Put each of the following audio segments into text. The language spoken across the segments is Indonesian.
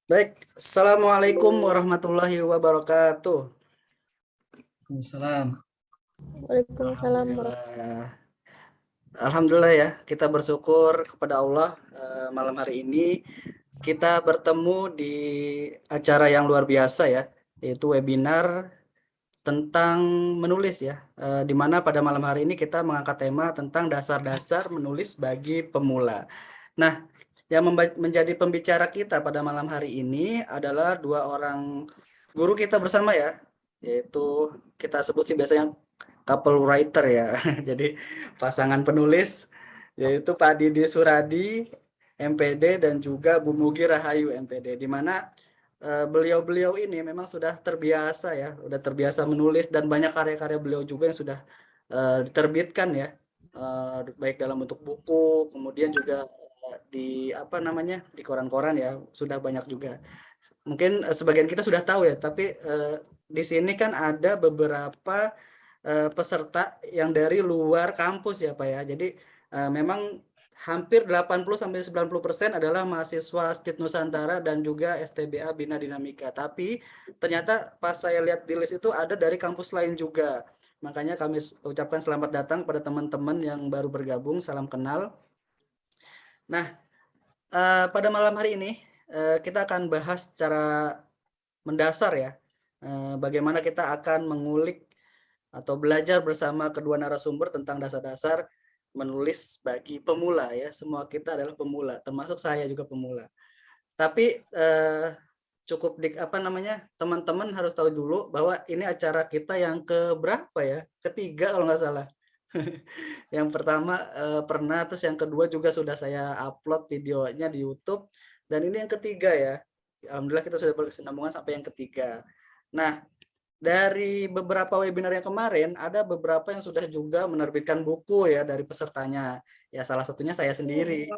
Baik, Assalamualaikum warahmatullahi wabarakatuh. Waalaikumsalam. Waalaikumsalam Alhamdulillah. Alhamdulillah ya, kita bersyukur kepada Allah malam hari ini kita bertemu di acara yang luar biasa ya, yaitu webinar tentang menulis ya, di mana pada malam hari ini kita mengangkat tema tentang dasar-dasar menulis bagi pemula. Nah, yang menjadi pembicara kita pada malam hari ini adalah dua orang guru kita bersama ya, yaitu kita sebut sih biasanya couple writer ya. Jadi pasangan penulis yaitu Pak Didi Suradi MPD dan juga Bu Mugi Rahayu MPD, di mana beliau-beliau ini memang sudah terbiasa ya, udah terbiasa menulis dan banyak karya-karya beliau juga yang sudah diterbitkan ya, baik dalam bentuk buku, kemudian juga di apa namanya di koran-koran ya, sudah banyak juga. Mungkin sebagian kita sudah tahu ya, tapi di sini kan ada beberapa peserta yang dari luar kampus ya Pak ya. Jadi memang hampir 80-90% adalah mahasiswa STIT Nusantara dan juga STBA Bina Dinamika. Tapi ternyata pas saya lihat di list itu ada dari kampus lain juga. Makanya kami ucapkan selamat datang pada teman-teman yang baru bergabung, salam kenal. Nah, pada malam hari ini kita akan bahas secara mendasar ya, bagaimana kita akan mengulik atau belajar bersama kedua narasumber tentang dasar-dasar menulis bagi pemula ya. Semua kita adalah pemula, termasuk saya juga pemula. Tapi cukup apa namanya, teman-teman harus tahu dulu bahwa ini acara kita yang keberapa ya? Ketiga kalau nggak salah. Yang pertama pernah, terus yang kedua juga sudah saya upload videonya di YouTube, dan ini yang ketiga ya. Alhamdulillah kita sudah berkesinambungan sampai yang ketiga. Nah, dari beberapa webinar yang kemarin ada beberapa yang sudah juga menerbitkan buku ya dari pesertanya. Ya salah satunya saya sendiri.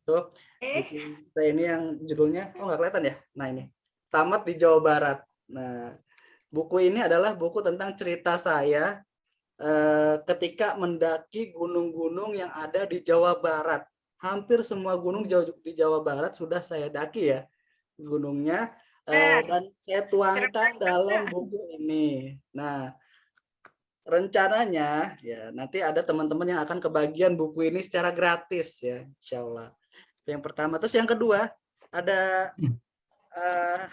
Itu buku saya ini yang judulnya, oh nggak kelihatan ya. Nah ini, Tamat di Jawa Barat. Nah, buku ini adalah buku tentang cerita saya ketika mendaki gunung-gunung yang ada di Jawa Barat. Hampir semua gunung di Jawa Barat sudah saya daki ya gunungnya, dan saya tuangkan dalam buku ini. Nah, rencananya ya nanti ada teman-teman yang akan kebagian buku ini secara gratis ya, insya Allah. Yang pertama, terus yang kedua ada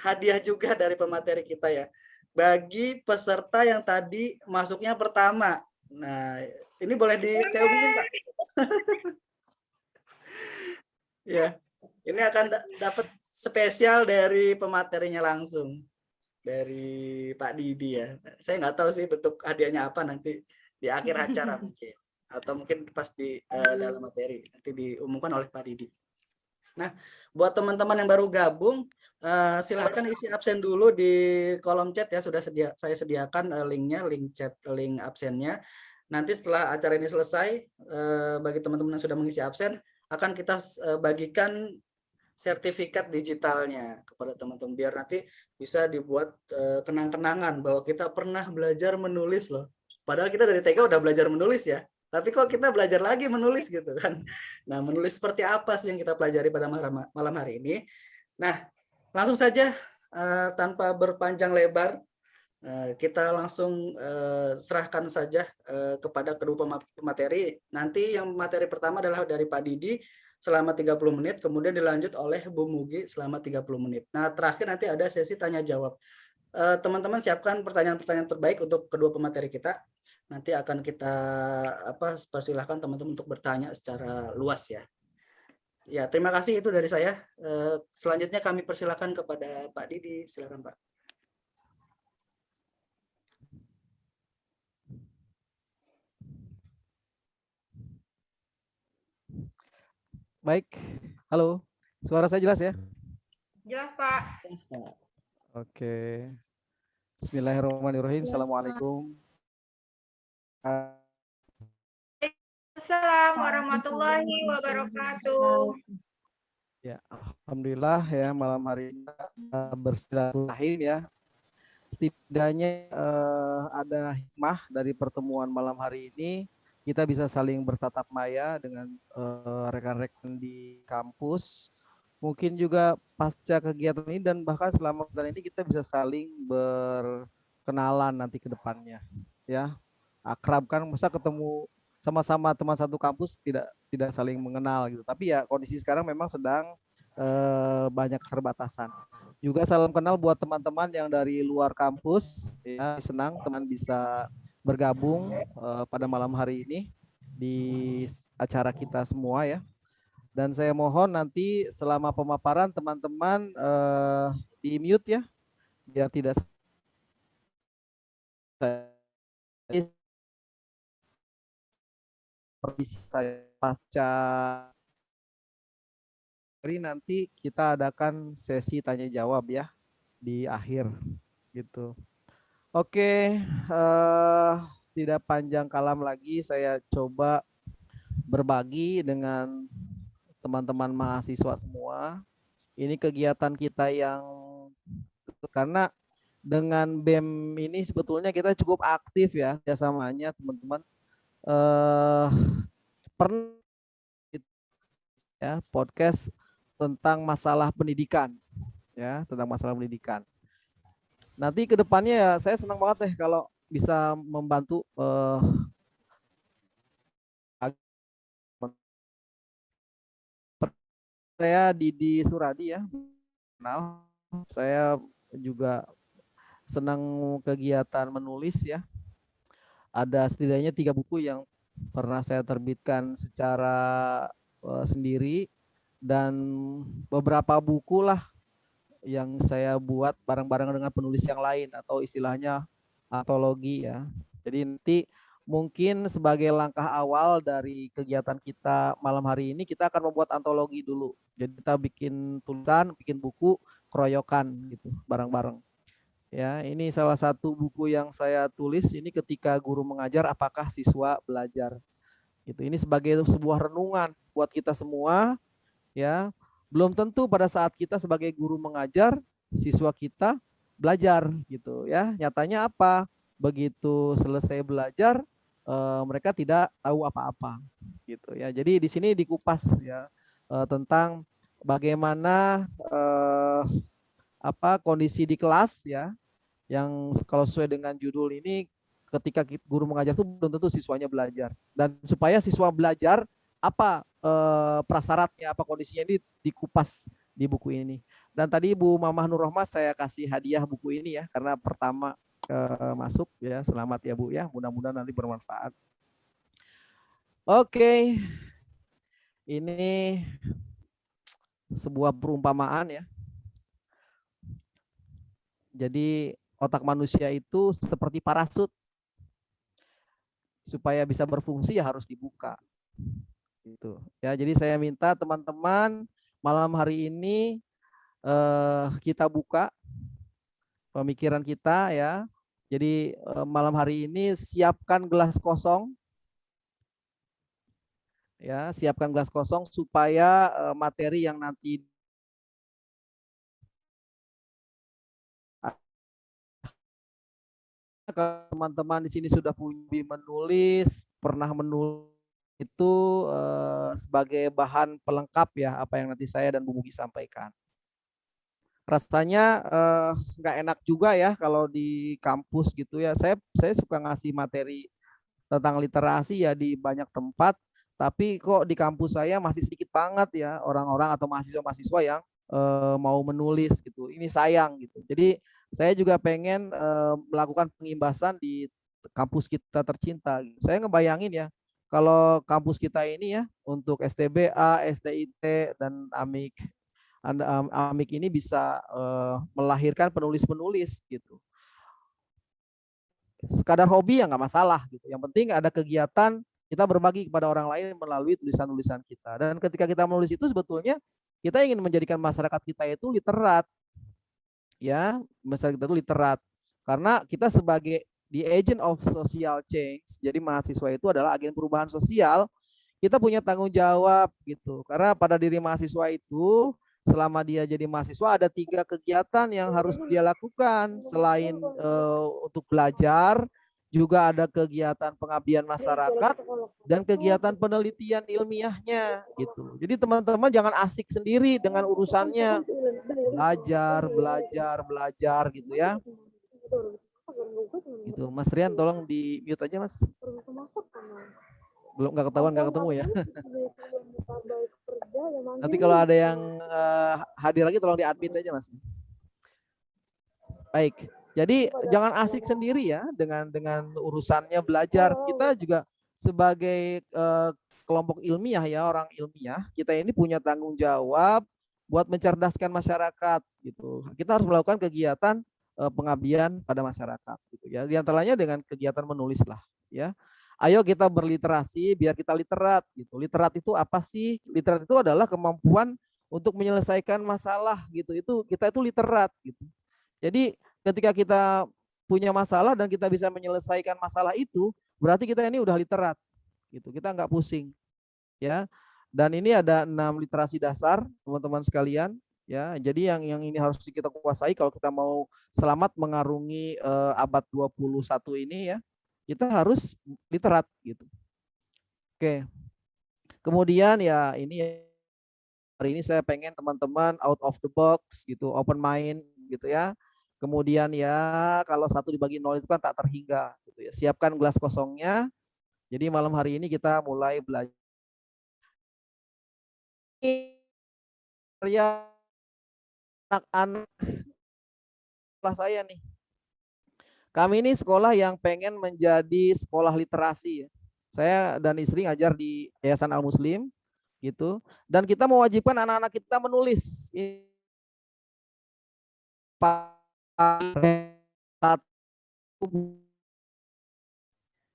hadiah juga dari pemateri kita ya, bagi peserta yang tadi masuknya pertama. Nah, ini boleh saya umumkan Pak. Ya, ini akan dapat spesial dari pematerinya langsung dari Pak Didi ya. Saya nggak tahu sih bentuk hadiahnya apa nanti di akhir acara mungkin, atau mungkin pas di dalam materi nanti diumumkan oleh Pak Didi. Nah, buat teman-teman yang baru gabung, silahkan isi absen dulu di kolom chat ya. Sudah saya sediakan linknya, link chat, link absennya. Nanti setelah acara ini selesai, bagi teman-teman yang sudah mengisi absen, akan kita bagikan sertifikat digitalnya kepada teman-teman, biar nanti bisa dibuat kenang-kenangan bahwa kita pernah belajar menulis loh. Padahal kita dari TK udah belajar menulis ya. Tapi kok kita belajar lagi menulis gitu kan. Nah, menulis seperti apa sih yang kita pelajari pada malam hari ini. Nah, langsung saja tanpa berpanjang lebar, kita langsung serahkan saja kepada kedua pemateri. Nanti yang materi pertama adalah dari Pak Didi selama 30 menit, kemudian dilanjut oleh Bu Mugi selama 30 menit. Nah, terakhir nanti ada sesi tanya jawab. Teman-teman siapkan pertanyaan-pertanyaan terbaik untuk kedua pemateri kita. Nanti akan kita persilahkan teman-teman untuk bertanya secara luas ya. Ya, terima kasih, itu dari saya. Selanjutnya kami persilakan kepada Pak Didi. Silakan Pak. Baik, halo. Suara saya jelas ya? Jelas, Pak. Yes, Pak. Oke. Bismillahirrahmanirrahim. Assalamualaikum. Assalamualaikum warahmatullahi wabarakatuh. Ya, alhamdulillah ya malam hari ini bersilaturahim ya. Setidaknya ada hikmah dari pertemuan malam hari ini. Kita bisa saling bertatap maya dengan rekan-rekan di kampus mungkin juga pasca kegiatan ini dan bahkan selama kegiatan ini kita bisa saling berkenalan nanti ke depannya, ya. Akrab kan, masa ketemu sama-sama teman satu kampus tidak tidak saling mengenal gitu. Tapi ya kondisi sekarang memang sedang banyak keterbatasan. Juga salam kenal buat teman-teman yang dari luar kampus, ya. Senang teman bisa bergabung pada malam hari ini di acara kita semua, ya. Dan saya mohon nanti selama pemaparan teman-teman di mute, ya, biar tidak seperti saya pasca hari nanti kita adakan sesi tanya jawab, ya, di akhir gitu. Oke, tidak panjang kalam lagi, saya coba berbagi dengan teman-teman mahasiswa semua. Ini kegiatan kita yang, karena dengan BEM ini sebetulnya kita cukup aktif, ya, kerjasamanya teman-teman. Pernah ya podcast tentang masalah pendidikan, ya, tentang masalah pendidikan. Nanti ke depannya ya saya senang banget deh kalau bisa membantu saya Didi Suradi, ya. Kenal. Saya juga senang kegiatan menulis, ya. Ada setidaknya 3 buku yang pernah saya terbitkan secara sendiri, dan beberapa buku lah yang saya buat bareng-bareng dengan penulis yang lain atau istilahnya antologi, ya. Jadi nanti mungkin sebagai langkah awal dari kegiatan kita malam hari ini kita akan membuat antologi dulu. Jadi kita bikin tulisan, bikin buku keroyokan gitu bareng-bareng. Ya, ini salah satu buku yang saya tulis ini ketika guru mengajar, apakah siswa belajar. Gitu. Ini sebagai sebuah renungan buat kita semua, ya. Belum tentu pada saat kita sebagai guru mengajar, siswa kita belajar gitu, ya. Nyatanya apa? Begitu selesai belajar, mereka tidak tahu apa-apa gitu, ya. Jadi di sini dikupas, ya, tentang bagaimana kondisi di kelas, ya, yang kalau sesuai dengan judul ini, ketika guru mengajar itu belum tentu siswanya belajar. Dan supaya siswa belajar, apa prasyaratnya, apa kondisinya, ini dikupas di buku ini. Dan tadi Bu Mamah Nur Rohmah saya kasih hadiah buku ini, ya, karena pertama masuk, ya. Selamat ya Bu, ya. Mudah-mudahan nanti bermanfaat. Oke. Ini sebuah perumpamaan, ya. Jadi otak manusia itu seperti parasut. Supaya bisa berfungsi ya harus dibuka. Gitu. Ya, jadi saya minta teman-teman malam hari ini kita buka pemikiran kita, ya. Jadi malam hari ini siapkan gelas kosong. Ya, siapkan gelas kosong supaya materi yang nanti teman-teman di sini sudah punya menulis, pernah menulis itu sebagai bahan pelengkap, ya, apa yang nanti saya dan Bu Mugi sampaikan. Rasanya nggak enak juga, ya, kalau di kampus gitu, ya. Saya suka ngasih materi tentang literasi, ya, di banyak tempat, tapi kok di kampus saya masih sedikit banget, ya, orang-orang atau mahasiswa-mahasiswa yang mau menulis gitu. Ini sayang gitu. Jadi saya juga pengen melakukan pengimbasan di kampus kita tercinta. Saya ngebayangin, ya, kalau kampus kita ini, ya, untuk STBA, STIT, dan AMIK, AMIK ini bisa melahirkan penulis-penulis gitu. Sekadar hobi ya nggak masalah gitu. Yang penting ada kegiatan kita berbagi kepada orang lain melalui tulisan-tulisan kita. Dan ketika kita menulis itu sebetulnya kita ingin menjadikan masyarakat kita itu literat, ya, masyarakat kita itu literat. Karena kita sebagai the agent of social change, jadi mahasiswa itu adalah agen perubahan sosial, kita punya tanggung jawab gitu. Karena pada diri mahasiswa itu selama dia jadi mahasiswa ada 3 kegiatan yang harus dia lakukan selain untuk belajar, juga ada kegiatan pengabdian masyarakat dan kegiatan penelitian ilmiahnya gitu. Jadi teman-teman jangan asik sendiri dengan urusannya, belajar gitu ya. Gitu. Mas Rian tolong di mute aja Mas. Belum nggak ketemu ya. Nanti kalau ada yang hadir lagi tolong di admin aja Mas. Baik. Jadi jangan asik sendiri ya dengan urusannya belajar. Kita juga sebagai kelompok ilmiah ya, orang ilmiah, kita ini punya tanggung jawab buat mencerdaskan masyarakat gitu. Kita harus melakukan kegiatan pengabdian pada masyarakat gitu ya. Di antaranya dengan kegiatan menulis lah ya. Ayo kita berliterasi biar kita literat gitu. Literat itu apa sih? Literat itu adalah kemampuan untuk menyelesaikan masalah gitu. Itu kita itu literat gitu. Jadi ketika kita punya masalah dan kita bisa menyelesaikan masalah itu, berarti kita ini udah literat gitu. Kita nggak pusing ya. Dan ini ada 6 literasi dasar teman-teman sekalian ya. Jadi yang ini harus kita kuasai kalau kita mau selamat mengarungi abad 21 ini ya. Kita harus literat gitu. Oke. Kemudian ya ini hari ini saya pengen teman-teman out of the box gitu, open mind gitu ya. Kemudian ya kalau 1 dibagi 0 itu kan tak terhingga gitu ya. Siapkan gelas kosongnya. Jadi malam hari ini kita mulai belajar karya anak-anak sekolah saya nih. Kami ini sekolah yang pengen menjadi sekolah literasi ya. Saya dan istri ngajar di Yayasan Al Muslim gitu. Dan kita mewajibkan anak-anak kita menulis.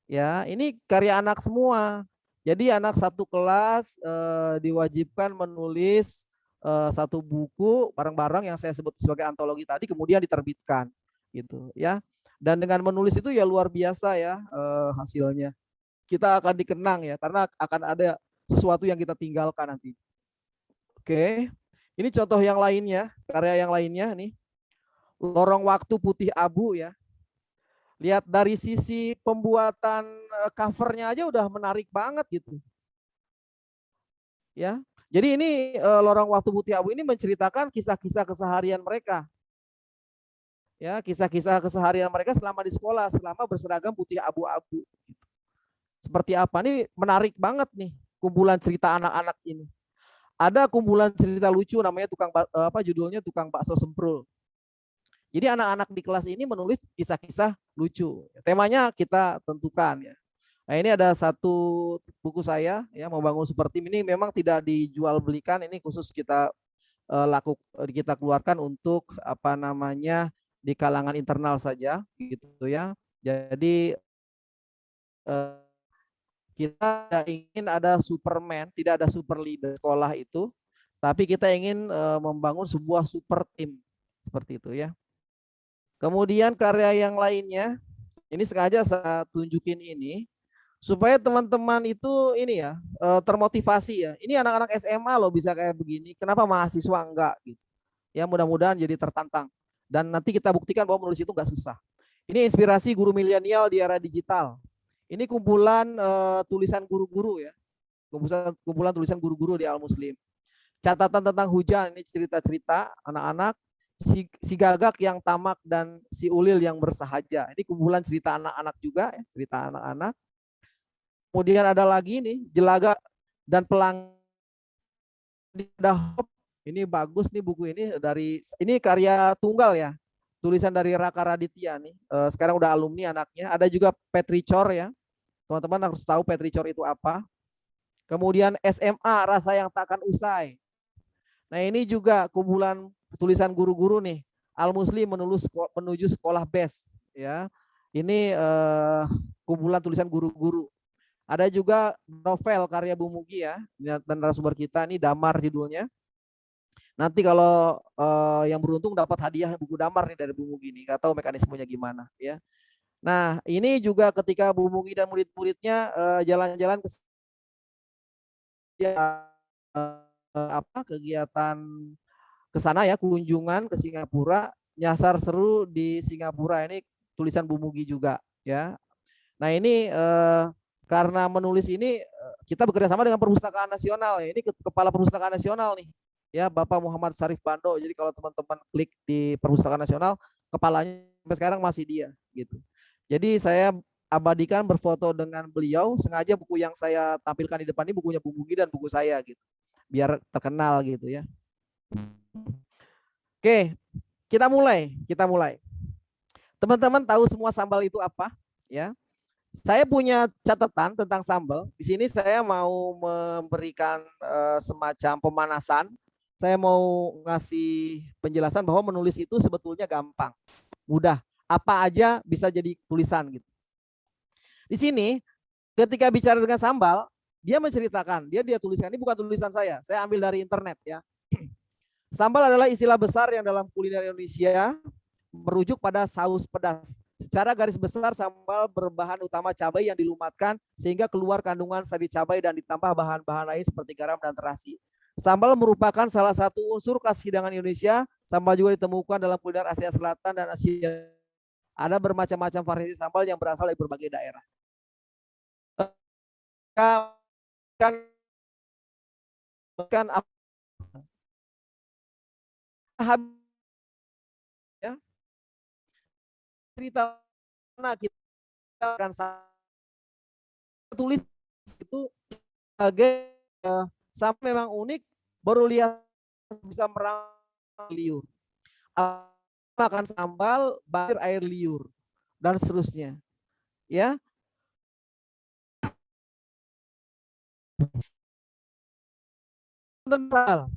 Ya, ini karya anak semua. Jadi anak satu kelas diwajibkan menulis 1 buku bareng-bareng yang saya sebut sebagai antologi tadi, kemudian diterbitkan gitu ya. Dan dengan menulis itu ya luar biasa ya hasilnya. Kita akan dikenang ya karena akan ada sesuatu yang kita tinggalkan nanti. Oke. Ini contoh yang lainnya, karya yang lainnya nih. Lorong Waktu Putih Abu ya. Lihat dari sisi pembuatan covernya aja udah menarik banget gitu. Ya. Jadi ini Lorong Waktu Putih Abu ini menceritakan kisah-kisah keseharian mereka. Ya, kisah-kisah keseharian mereka selama di sekolah, selama berseragam putih abu-abu. Seperti apa nih? Menarik banget nih kumpulan cerita anak-anak ini. Ada kumpulan cerita lucu namanya judulnya Tukang Bakso Semprul. Jadi anak-anak di kelas ini menulis kisah-kisah lucu. Temanya kita tentukan ya. Nah, ini ada 1 buku saya ya, Membangun Super Tim ini memang tidak dijual belikan, ini khusus kita kita keluarkan untuk apa namanya di kalangan internal saja gitu ya. Jadi kita tidak ingin ada Superman, tidak ada super leader sekolah itu, tapi kita ingin membangun sebuah super tim seperti itu ya. Kemudian karya yang lainnya, ini sengaja saya tunjukin ini supaya teman-teman itu ini ya termotivasi ya. Ini anak-anak SMA loh bisa kayak begini. Kenapa mahasiswa enggak gitu? Ya mudah-mudahan jadi tertantang. Dan nanti kita buktikan bahwa menulis itu nggak susah. Ini inspirasi guru milenial di era digital. Ini kumpulan tulisan guru-guru ya. Kumpulan tulisan guru-guru di Al Muslim. Catatan tentang hujan, ini cerita-cerita anak-anak. Si Gagak yang tamak dan si Ulil yang bersahaja. Ini kumpulan cerita anak-anak juga, ya, cerita anak-anak. Kemudian ada lagi nih, Jelaga dan Pelang. Ini bagus nih buku ini karya tunggal ya, tulisan dari Raka Raditya nih. Sekarang udah alumni anaknya. Ada juga Petricor ya, teman-teman harus tahu Petricor itu apa. Kemudian SMA Rasa Yang Takkan Usai. Nah ini juga kumpulan tulisan guru-guru nih. Al Muslim menuju sekolah BES ya. Ini kumpulan tulisan guru-guru. Ada juga novel karya Bu Mugi ya, dan narasumber kita ini Damar judulnya. Nanti kalau yang beruntung dapat hadiah buku Damar nih dari Bu Mugi nih, nggak tahu mekanismenya gimana ya. Nah ini juga ketika Bu Mugi dan murid-muridnya jalan-jalan ke kegiatan ke sana ya, kunjungan ke Singapura, nyasar seru di Singapura, ini tulisan Bu Mugi juga ya. Nah ini karena menulis ini kita bekerja sama dengan Perpustakaan Nasional ya. Ini Kepala Perpustakaan Nasional nih ya, Bapak Muhammad Sarif Bando. Jadi kalau teman-teman klik di Perpustakaan Nasional, kepalanya sampai sekarang masih dia gitu. Jadi saya abadikan berfoto dengan beliau, sengaja buku yang saya tampilkan di depan ini bukunya Bu Bugi dan buku saya gitu, biar terkenal gitu ya. Oke, kita mulai. Teman-teman tahu semua sambal itu apa ya? Saya punya catatan tentang sambal. Di sini saya mau memberikan semacam pemanasan. Saya mau ngasih penjelasan bahwa menulis itu sebetulnya gampang, mudah. Apa aja bisa jadi tulisan gitu. Di sini ketika bicara dengan sambal, dia menceritakan, dia tuliskan, ini bukan tulisan saya ambil dari internet ya. Sambal adalah istilah besar yang dalam kuliner Indonesia merujuk pada saus pedas. Secara garis besar, sambal berbahan utama cabai yang dilumatkan sehingga keluar kandungan sari cabai dan ditambah bahan-bahan lain seperti garam dan terasi. Sambal merupakan salah satu unsur khas hidangan Indonesia. Sambal juga ditemukan dalam kuliner Asia Selatan dan Asia. Ada bermacam-macam variasi sambal yang berasal dari berbagai daerah. Kan ya, cerita kita akan tulis itu sebagai sampai memang unik, baru lihat bisa merangsang liur, makan sambal, banjir air liur dan seterusnya ya. Tentang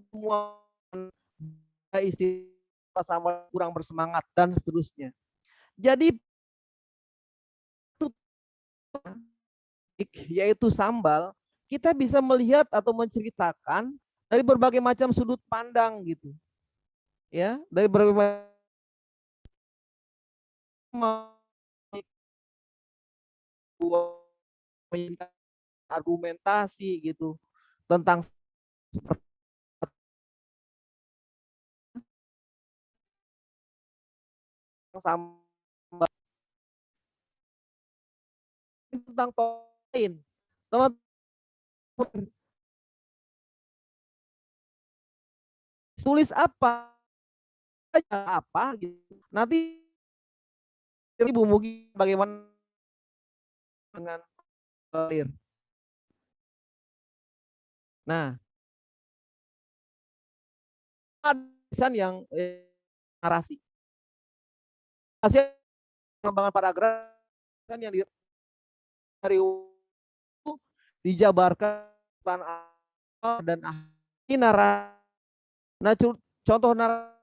semua istilah sambal kurang bersemangat dan seterusnya. Jadi yaitu sambal, kita bisa melihat atau menceritakan dari berbagai macam sudut pandang gitu. Ya, dari berbagai argumentasi gitu tentang sambal, tentang poin teman tulis apa gitu. Nanti Bu Mugi bagaimana dengan clear. Nah, ada tulisan yang narasi. Hasil pengembangan paragraf yang dari dijabarkan dan ini narasi. Nah, contoh narasi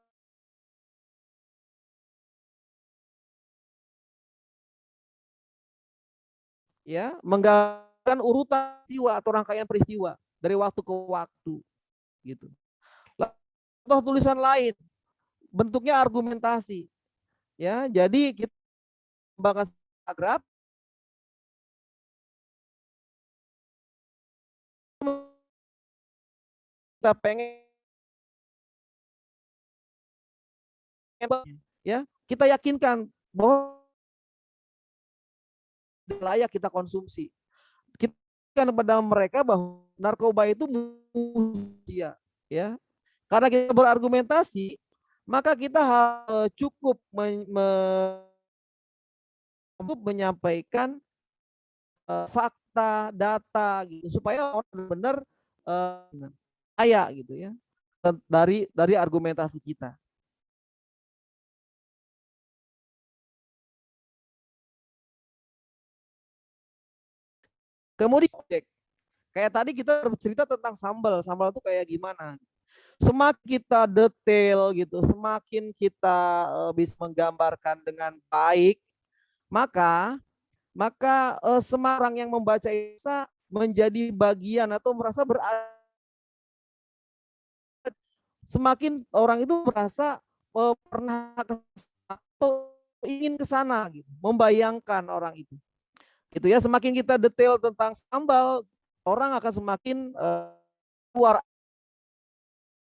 ya, menggambarkan urutan peristiwa atau rangkaian peristiwa dari waktu ke waktu gitu. Contoh tulisan lain bentuknya argumentasi ya, jadi kita bahas paragraf kita pengen ya, kita yakinkan bahwa layak kita konsumsi. Kita kepada mereka bahwa narkoba itu mulia ya. Karena kita berargumentasi, maka kita cukup menyampaikan fakta, data gitu supaya orang benar kaya gitu ya dari argumentasi kita. Kemudian kayak tadi kita bercerita tentang sambal itu kayak gimana. Semakin kita detail gitu, semakin kita bisa menggambarkan dengan baik, maka semua orang yang membaca itu menjadi bagian atau merasa berada. Semakin orang itu merasa pernah atau ingin ke sana gitu, membayangkan orang itu. Gitu ya, semakin kita detail tentang sambal, orang akan semakin keluar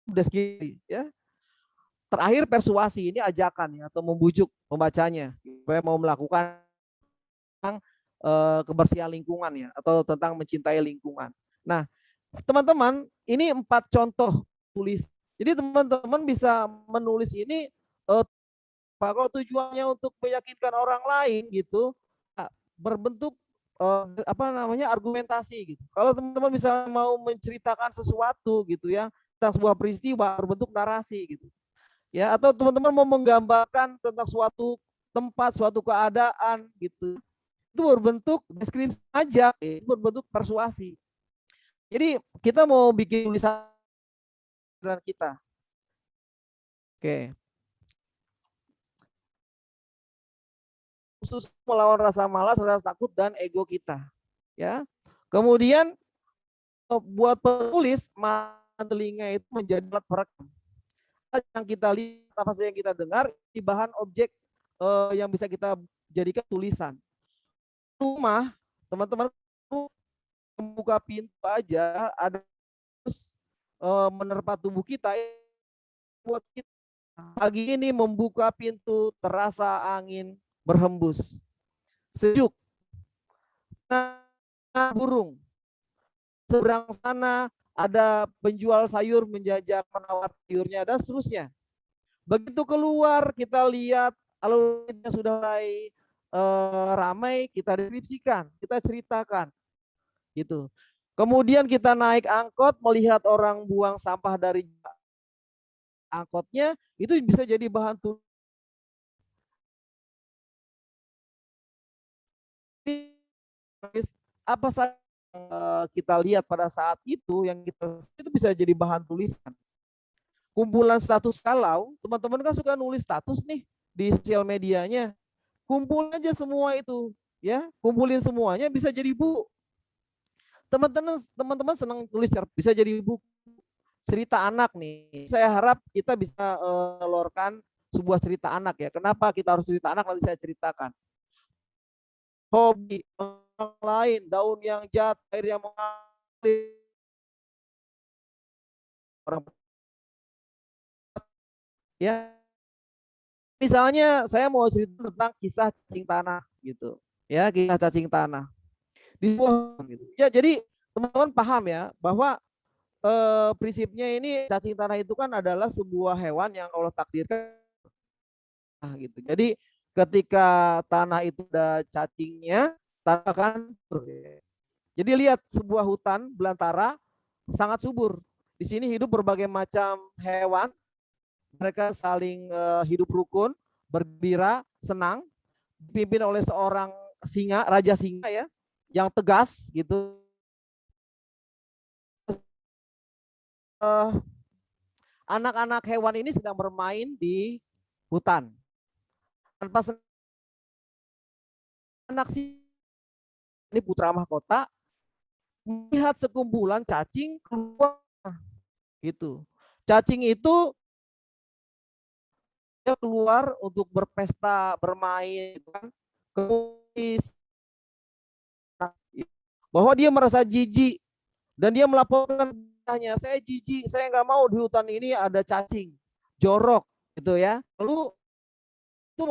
deskripsi ya. terakhir persuasi, ini ajakan ya, atau membujuk pembacanya supaya mau melakukan kebersihan lingkungan ya, atau tentang mencintai lingkungan. Nah, teman-teman, ini 4 contoh tulis. Jadi teman-teman bisa menulis ini kalau tujuannya untuk meyakinkan orang lain gitu, berbentuk argumentasi gitu. Kalau teman-teman bisa mau menceritakan sesuatu gitu ya, tentang sebuah peristiwa berbentuk narasi gitu. Ya, atau teman-teman mau menggambarkan tentang suatu tempat, suatu keadaan gitu. Itu berbentuk deskripsi aja, itu berbentuk persuasi. Jadi kita mau bikin tulisan kita. Oke. Khusus melawan rasa malas, rasa takut, dan ego kita. Ya. Kemudian buat penulis, telinga itu menjadi alat perekam. Yang kita lihat, apa saja yang kita dengar, di bahan objek yang bisa kita jadikan tulisan. Rumah, teman-teman membuka pintu aja, ada menerpa tubuh kita, buat kita pagi ini membuka pintu, terasa angin berhembus, sejuk, burung, seberang sana ada penjual sayur menjajak menawar sayurnya, dan seterusnya. Begitu keluar kita lihat lalu lintasnya sudah mulai ramai, kita deskripsikan, kita ceritakan gitu. Kemudian kita naik angkot, melihat orang buang sampah dari angkotnya, itu bisa jadi bahan tulis. Apa saja kita lihat pada saat itu, yang kita itu bisa jadi bahan tulisan. Kumpulan status, kalau teman-teman kan suka nulis status nih di sosial medianya, kumpul aja semua itu ya, kumpulin semuanya, bisa jadi buku. Teman-teman senang tulis, bisa jadi buku cerita anak nih. Saya harap kita bisa melorkan sebuah cerita anak ya. Kenapa kita harus cerita anak, nanti saya ceritakan. Hobi orang lain, daun yang jatuh, air yang mengalir, orang ya. Misalnya saya mau cerita tentang kisah cacing tanah gitu. Ya, kisah cacing tanah. Gitu. Ya, jadi teman-teman paham ya bahwa prinsipnya ini cacing tanah itu kan adalah sebuah hewan yang Allah takdirkan gitu. Jadi ketika tanah itu ada cacingnya, tanah akan subur. Jadi lihat sebuah hutan belantara sangat subur. Di sini hidup berbagai macam hewan. Mereka saling hidup rukun, bergembira, senang, dipimpin oleh seorang singa, raja singa ya, yang tegas gitu. Anak-anak hewan ini sedang bermain di hutan. Tanpa anak ini putra mahkota melihat sekumpulan cacing keluar gitu. Cacing itu dia keluar untuk berpesta, bermain kan. Kemudian bahwa dia merasa jijik dan dia melaporkan, saya jijik, saya nggak mau di hutan ini ada cacing, jorok gitu ya. Lalu itu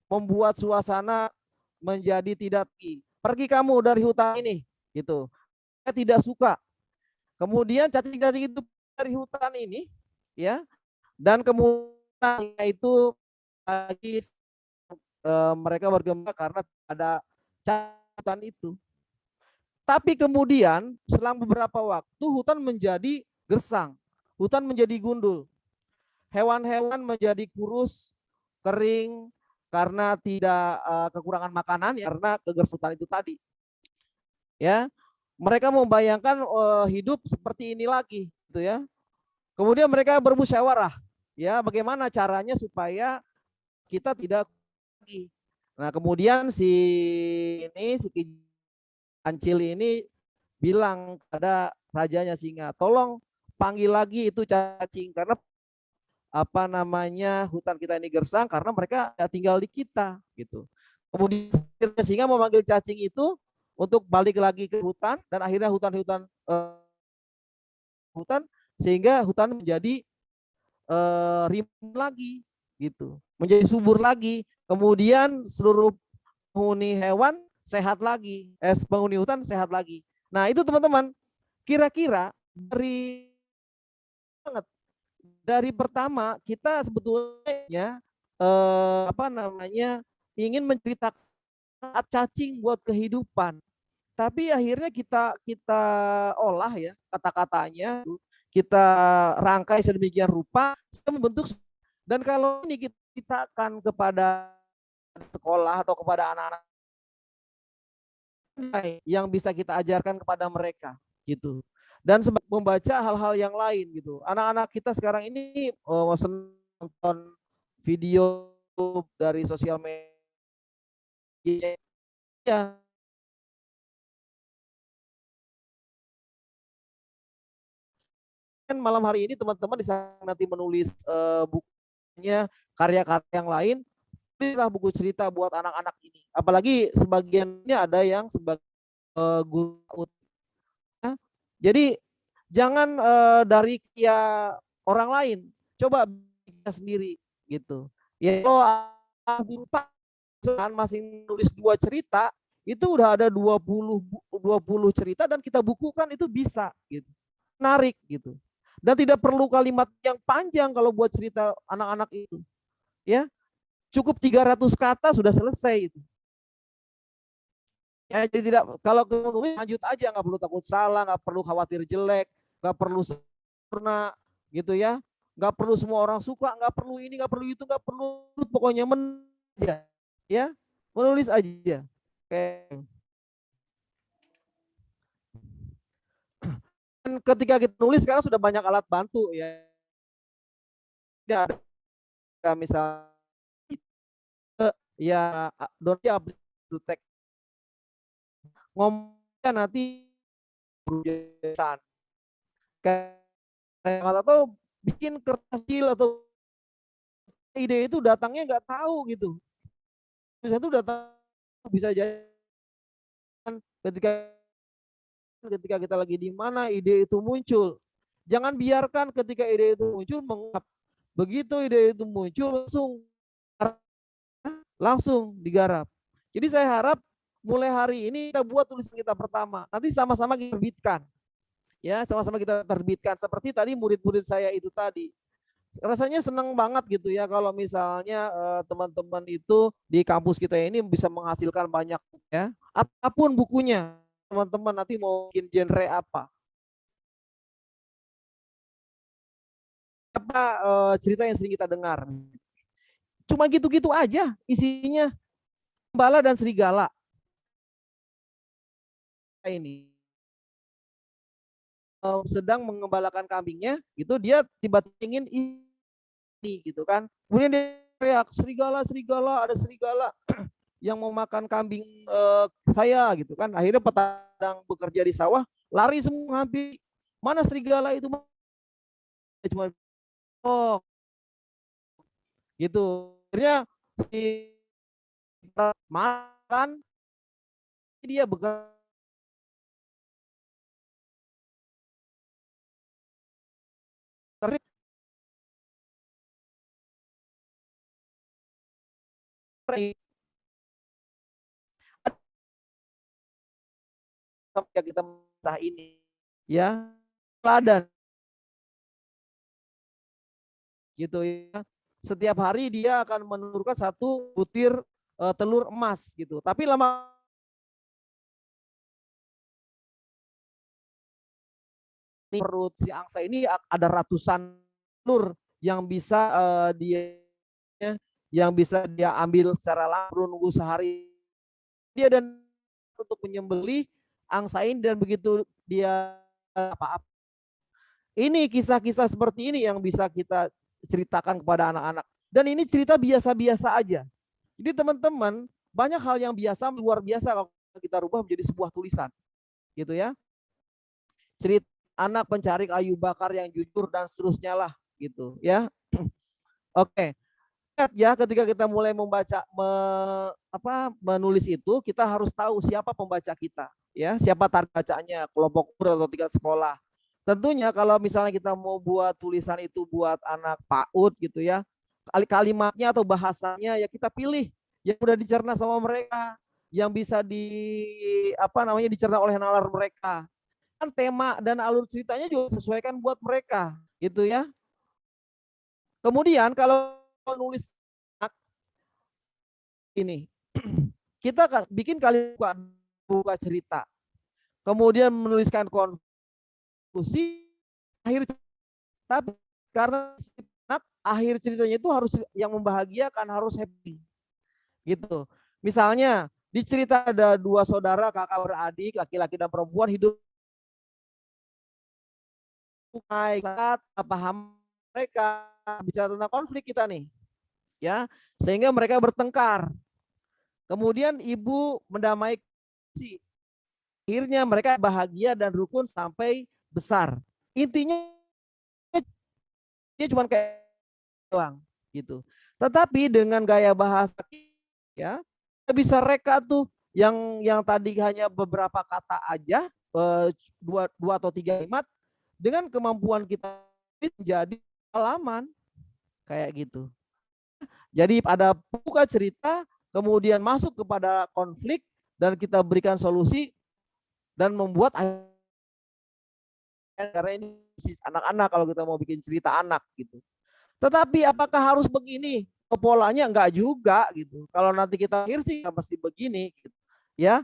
membuat suasana menjadi tidak, pergi kamu dari hutan ini gitu. Saya tidak suka. Kemudian cacing-cacing itu dari hutan ini ya, dan kemudian itu lagi mereka bergembira karena ada hutan itu. Tapi kemudian selang beberapa waktu hutan menjadi gersang, hutan menjadi gundul, hewan-hewan menjadi kurus, kering karena tidak kekurangan makanan ya, karena kegersutan itu tadi. Ya, mereka membayangkan hidup seperti ini lagi, gitu ya. Kemudian mereka bermusyawarah, ya bagaimana caranya supaya kita tidak lagi. Nah kemudian si Kancil ini bilang pada rajanya singa, tolong panggil lagi itu cacing, karena hutan kita ini gersang karena mereka tinggal di kita gitu. Kemudian singa memanggil cacing itu untuk balik lagi ke hutan, dan akhirnya hutan sehingga hutan menjadi rimbun lagi gitu, menjadi subur lagi, kemudian seluruh penghuni hewan sehat lagi, penghuni hutan sehat lagi. Nah itu teman-teman, kira-kira dari pertama kita sebetulnya ingin menceritakan cacing buat kehidupan, tapi akhirnya kita olah ya kata-katanya, kita rangkai sedemikian rupa membentuk. Dan kalau ini kita ceritakan kepada sekolah atau kepada anak-anak yang bisa kita ajarkan kepada mereka gitu, dan membaca hal-hal yang lain gitu. Anak-anak kita sekarang ini senang nonton video dari sosial media ya. Malam hari ini teman-teman bisa nanti menulis bukunya, karya-karya yang lain, pilihlah buku cerita buat anak-anak ini. Apalagi sebagiannya ada yang sebagai guru. Jadi jangan dari ya orang lain, coba bikin sendiri gitu. Ya kalau masih nulis 2 cerita, itu udah ada 20 cerita dan kita bukukan, itu bisa gitu. Menarik gitu. Dan tidak perlu kalimat yang panjang kalau buat cerita anak-anak itu. Ya. Cukup 300 kata sudah selesai itu. Ya, jadi tidak, kalau nulis lanjut aja, nggak perlu takut salah, nggak perlu khawatir jelek, nggak perlu sempurna gitu ya, nggak perlu semua orang suka, nggak perlu ini, nggak perlu itu, nggak perlu, pokoknya aja ya, menulis aja. Oke. Dan ketika kita nulis sekarang sudah banyak alat bantu ya. Tidak ada misalnya ya donnya teks ngomongnya nanti perusahaan kayak atau bikin kertas kecil, atau ide itu datangnya nggak tahu gitu, bisa itu datang, bisa jadi ketika kita lagi di mana ide itu muncul. Jangan biarkan ketika ide itu muncul mengap, begitu ide itu muncul langsung digarap. Jadi saya harap mulai hari ini kita buat tulisan kita pertama, nanti sama-sama kita terbitkan. Ya, sama-sama kita terbitkan. Seperti tadi murid-murid saya itu tadi. Rasanya senang banget gitu ya kalau misalnya teman-teman itu di kampus kita ini bisa menghasilkan banyak ya. Apapun bukunya, teman-teman nanti mau bikin genre apa. Apa cerita yang sering kita dengar. Cuma gitu-gitu aja isinya. Gembala dan serigala. Ini sedang mengembalakan kambingnya gitu, dia tiba-tiba ingin ini gitu kan, kemudian dia teriak, serigala, serigala, ada serigala yang mau makan kambing saya gitu kan. Akhirnya petani bekerja di sawah lari semua, hampir mana serigala itu, cuma oh gitu. Akhirnya si makan dia bekerja sampai kita mentah ini ya teladan gitu ya. Setiap hari dia akan menurunkan 1 butir telur emas gitu, tapi lama perut si angsa ini ada ratusan telur yang bisa dia ambil secara langsung, nunggu sehari dia dan untuk menyembelih angsa ini, dan begitu dia apa-apa. Ini kisah-kisah seperti ini yang bisa kita ceritakan kepada anak-anak, dan ini cerita biasa-biasa aja. Jadi teman-teman, banyak hal yang biasa luar biasa kalau kita rubah menjadi sebuah tulisan gitu ya. Cerita anak pencari kayu bakar yang jujur dan seterusnya lah gitu ya. Oke. Ya, ketika kita mulai membaca menulis itu, kita harus tahu siapa pembaca kita ya, siapa target bacanya, kelompok umur atau tingkat sekolah. tentunya kalau misalnya kita mau buat tulisan itu buat anak PAUD gitu ya, kalimatnya atau bahasanya ya kita pilih yang udah dicerna sama mereka, yang bisa dicerna oleh nalar mereka. Kan tema dan alur ceritanya juga sesuaikan buat mereka, gitu ya. Kemudian kalau nulis ini, kita bikin buka cerita, kemudian menuliskan konklusi akhir, tapi karena akhir ceritanya itu harus yang membahagiakan, harus happy gitu. Misalnya di cerita ada dua saudara kakak beradik, laki-laki dan perempuan hidup saat paham mereka, bicara tentang konflik kita nih ya, sehingga mereka bertengkar, kemudian ibu mendamai, akhirnya mereka bahagia dan rukun sampai besar. Intinya dia cuma kayak doang gitu. Tetapi dengan gaya bahasa ya bisa reka tuh yang tadi hanya beberapa kata aja, dua atau tiga kalimat, dengan kemampuan kita menjadi halaman kayak gitu. Jadi ada buka cerita, kemudian masuk kepada konflik dan kita berikan solusi dan membuat, karena ini anak-anak kalau kita mau bikin cerita anak gitu. Tetapi apakah harus begini? Polanya enggak juga gitu. Kalau nanti kita akhir sih nggak mesti begini gitu. Ya,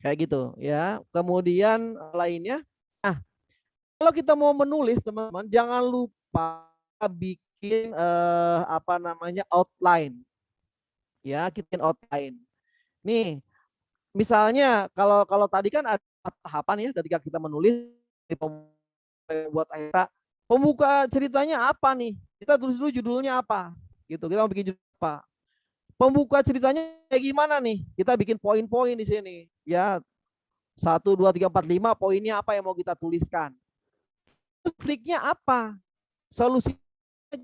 kayak gitu ya. Kemudian lainnya, nah kalau kita mau menulis teman-teman jangan lupa bikin outline. Ya, bikin outline. Nih, misalnya kalau kalau tadi kan ada tahapan ya ketika kita menulis buat akhirnya pembuka ceritanya apa nih? Kita tulis dulu judulnya apa. Gitu. Kita mau bikin judul apa? Pembuka ceritanya kayak gimana nih? Kita bikin poin-poin di sini. Ya, 1, 2, 3, 4, 5 poinnya apa yang mau kita tuliskan. Konfliknya apa? Solusi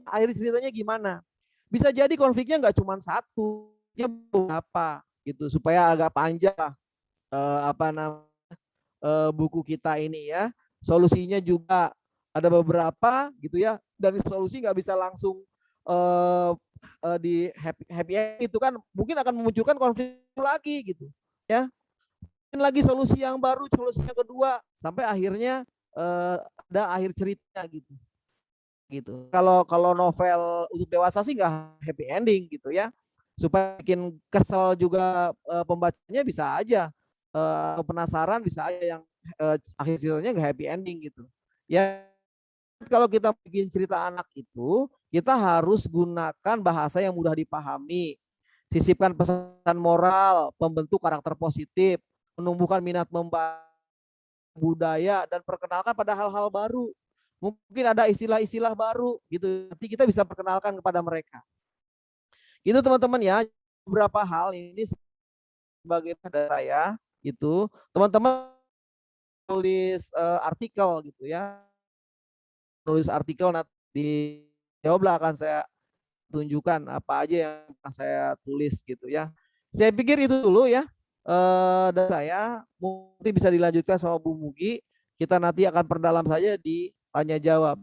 akhir ceritanya gimana? Bisa jadi konfliknya nggak cuma satu, ya beberapa gitu supaya agak panjang lah, buku kita ini ya. Solusinya juga ada beberapa gitu ya. Dan solusi nggak bisa langsung di happy end itu kan mungkin akan memunculkan konflik lagi gitu ya. Lagi solusi yang baru, solusi yang kedua sampai akhirnya ada akhir cerita gitu. Gitu. Kalau novel untuk dewasa sih nggak happy ending gitu ya. Supaya bikin kesel juga pembacanya bisa aja, penasaran bisa aja yang akhir ceritanya nggak happy ending gitu. Ya kalau kita bikin cerita anak itu kita harus gunakan bahasa yang mudah dipahami, sisipkan pesan moral, pembentuk karakter positif, menumbuhkan minat membaca budaya dan perkenalkan pada hal-hal baru. Mungkin ada istilah-istilah baru gitu. Nanti kita bisa perkenalkan kepada mereka. Itu teman-teman ya, beberapa hal ini sebagai dari saya itu teman-teman tulis artikel gitu ya. Nulis artikel nanti jawablah akan saya tunjukkan apa aja yang saya tulis gitu ya. Saya pikir itu dulu ya. Dan saya mungkin bisa dilanjutkan sama Bu Mugi. Kita nanti akan perdalam saja di tanya jawab.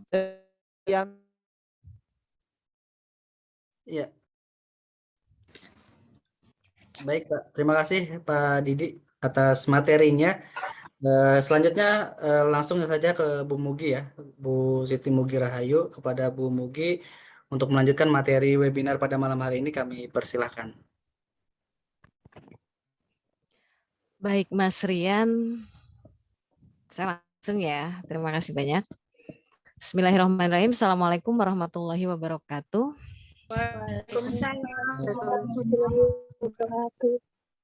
Iya. Baik, Pak. Terima kasih Pak Didi atas materinya. Selanjutnya langsung saja ke Bu Mugi ya, Bu Siti Mugi Rahayu. Kepada Bu Mugi untuk melanjutkan materi webinar pada malam hari ini kami persilahkan. Baik, Mas Rian, saya langsung ya. Terima kasih banyak. Bismillahirrahmanirrahim. Assalamualaikum warahmatullahi wabarakatuh.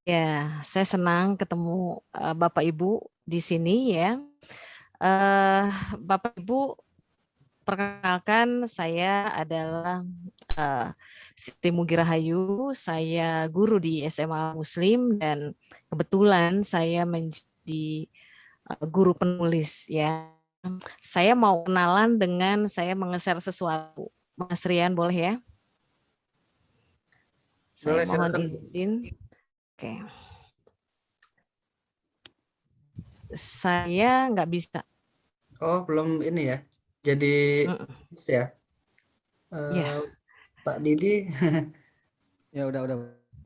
Ya, saya senang ketemu Bapak Ibu di sini ya. Bapak Ibu, perkenalkan saya adalah Siti Mugi Rahayu. Saya guru di SMA Muslim dan kebetulan saya menjadi guru penulis ya. Saya mau kenalan dengan saya mengeser sesuatu. Mas Rian boleh ya? Saya mohon izin. Oke. Saya nggak bisa. Oh, belum ini ya. Jadi Mm-mm. ya, Ya, Pak Didi Ya udah. udah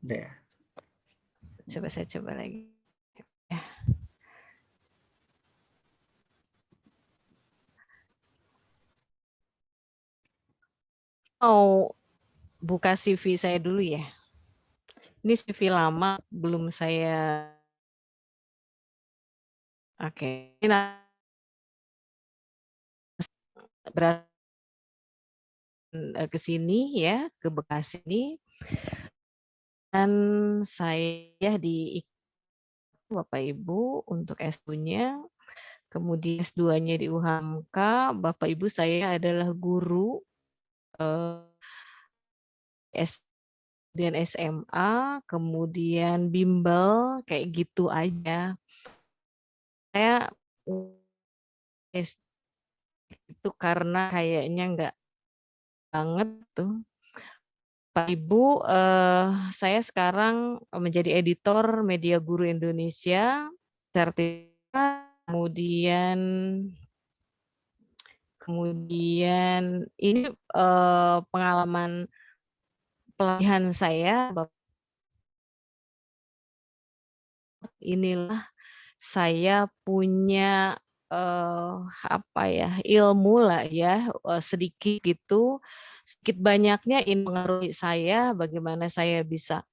ya. coba saya coba lagi. Ya. Mau buka CV saya dulu ya. Ini CV lama, belum saya. Oke. Nah, ke sini ya, ke Bekasi ini, dan saya di Bapak Ibu untuk S1-nya, kemudian S2-nya di UHAMKA. Bapak Ibu saya adalah guru kemudian SMA, kemudian bimbel, kayak gitu aja. Saya itu karena kayaknya enggak banget tuh. Pak Ibu, saya sekarang menjadi editor Media Guru Indonesia, sertifikat, kemudian ini pengalaman pelatihan saya, inilah saya punya apa ya, ilmu lah ya, sedikit gitu, sedikit banyaknya ini mengaruhi saya, bagaimana saya bisa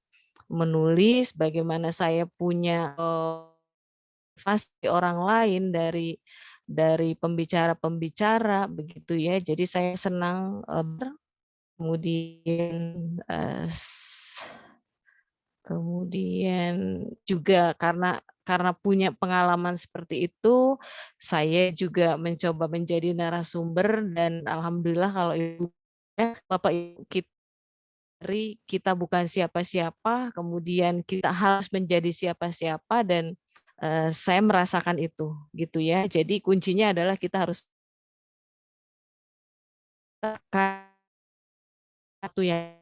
menulis, bagaimana saya punya motivasi orang lain dari pembicara-pembicara begitu ya. Jadi saya senang kemudian kemudian juga karena punya pengalaman seperti itu, saya juga mencoba menjadi narasumber dan alhamdulillah kalau Ibu ya, Bapak Ibu kita bukan siapa-siapa, kemudian kita harus menjadi siapa-siapa dan saya merasakan itu gitu ya. Jadi kuncinya adalah kita harus satu yang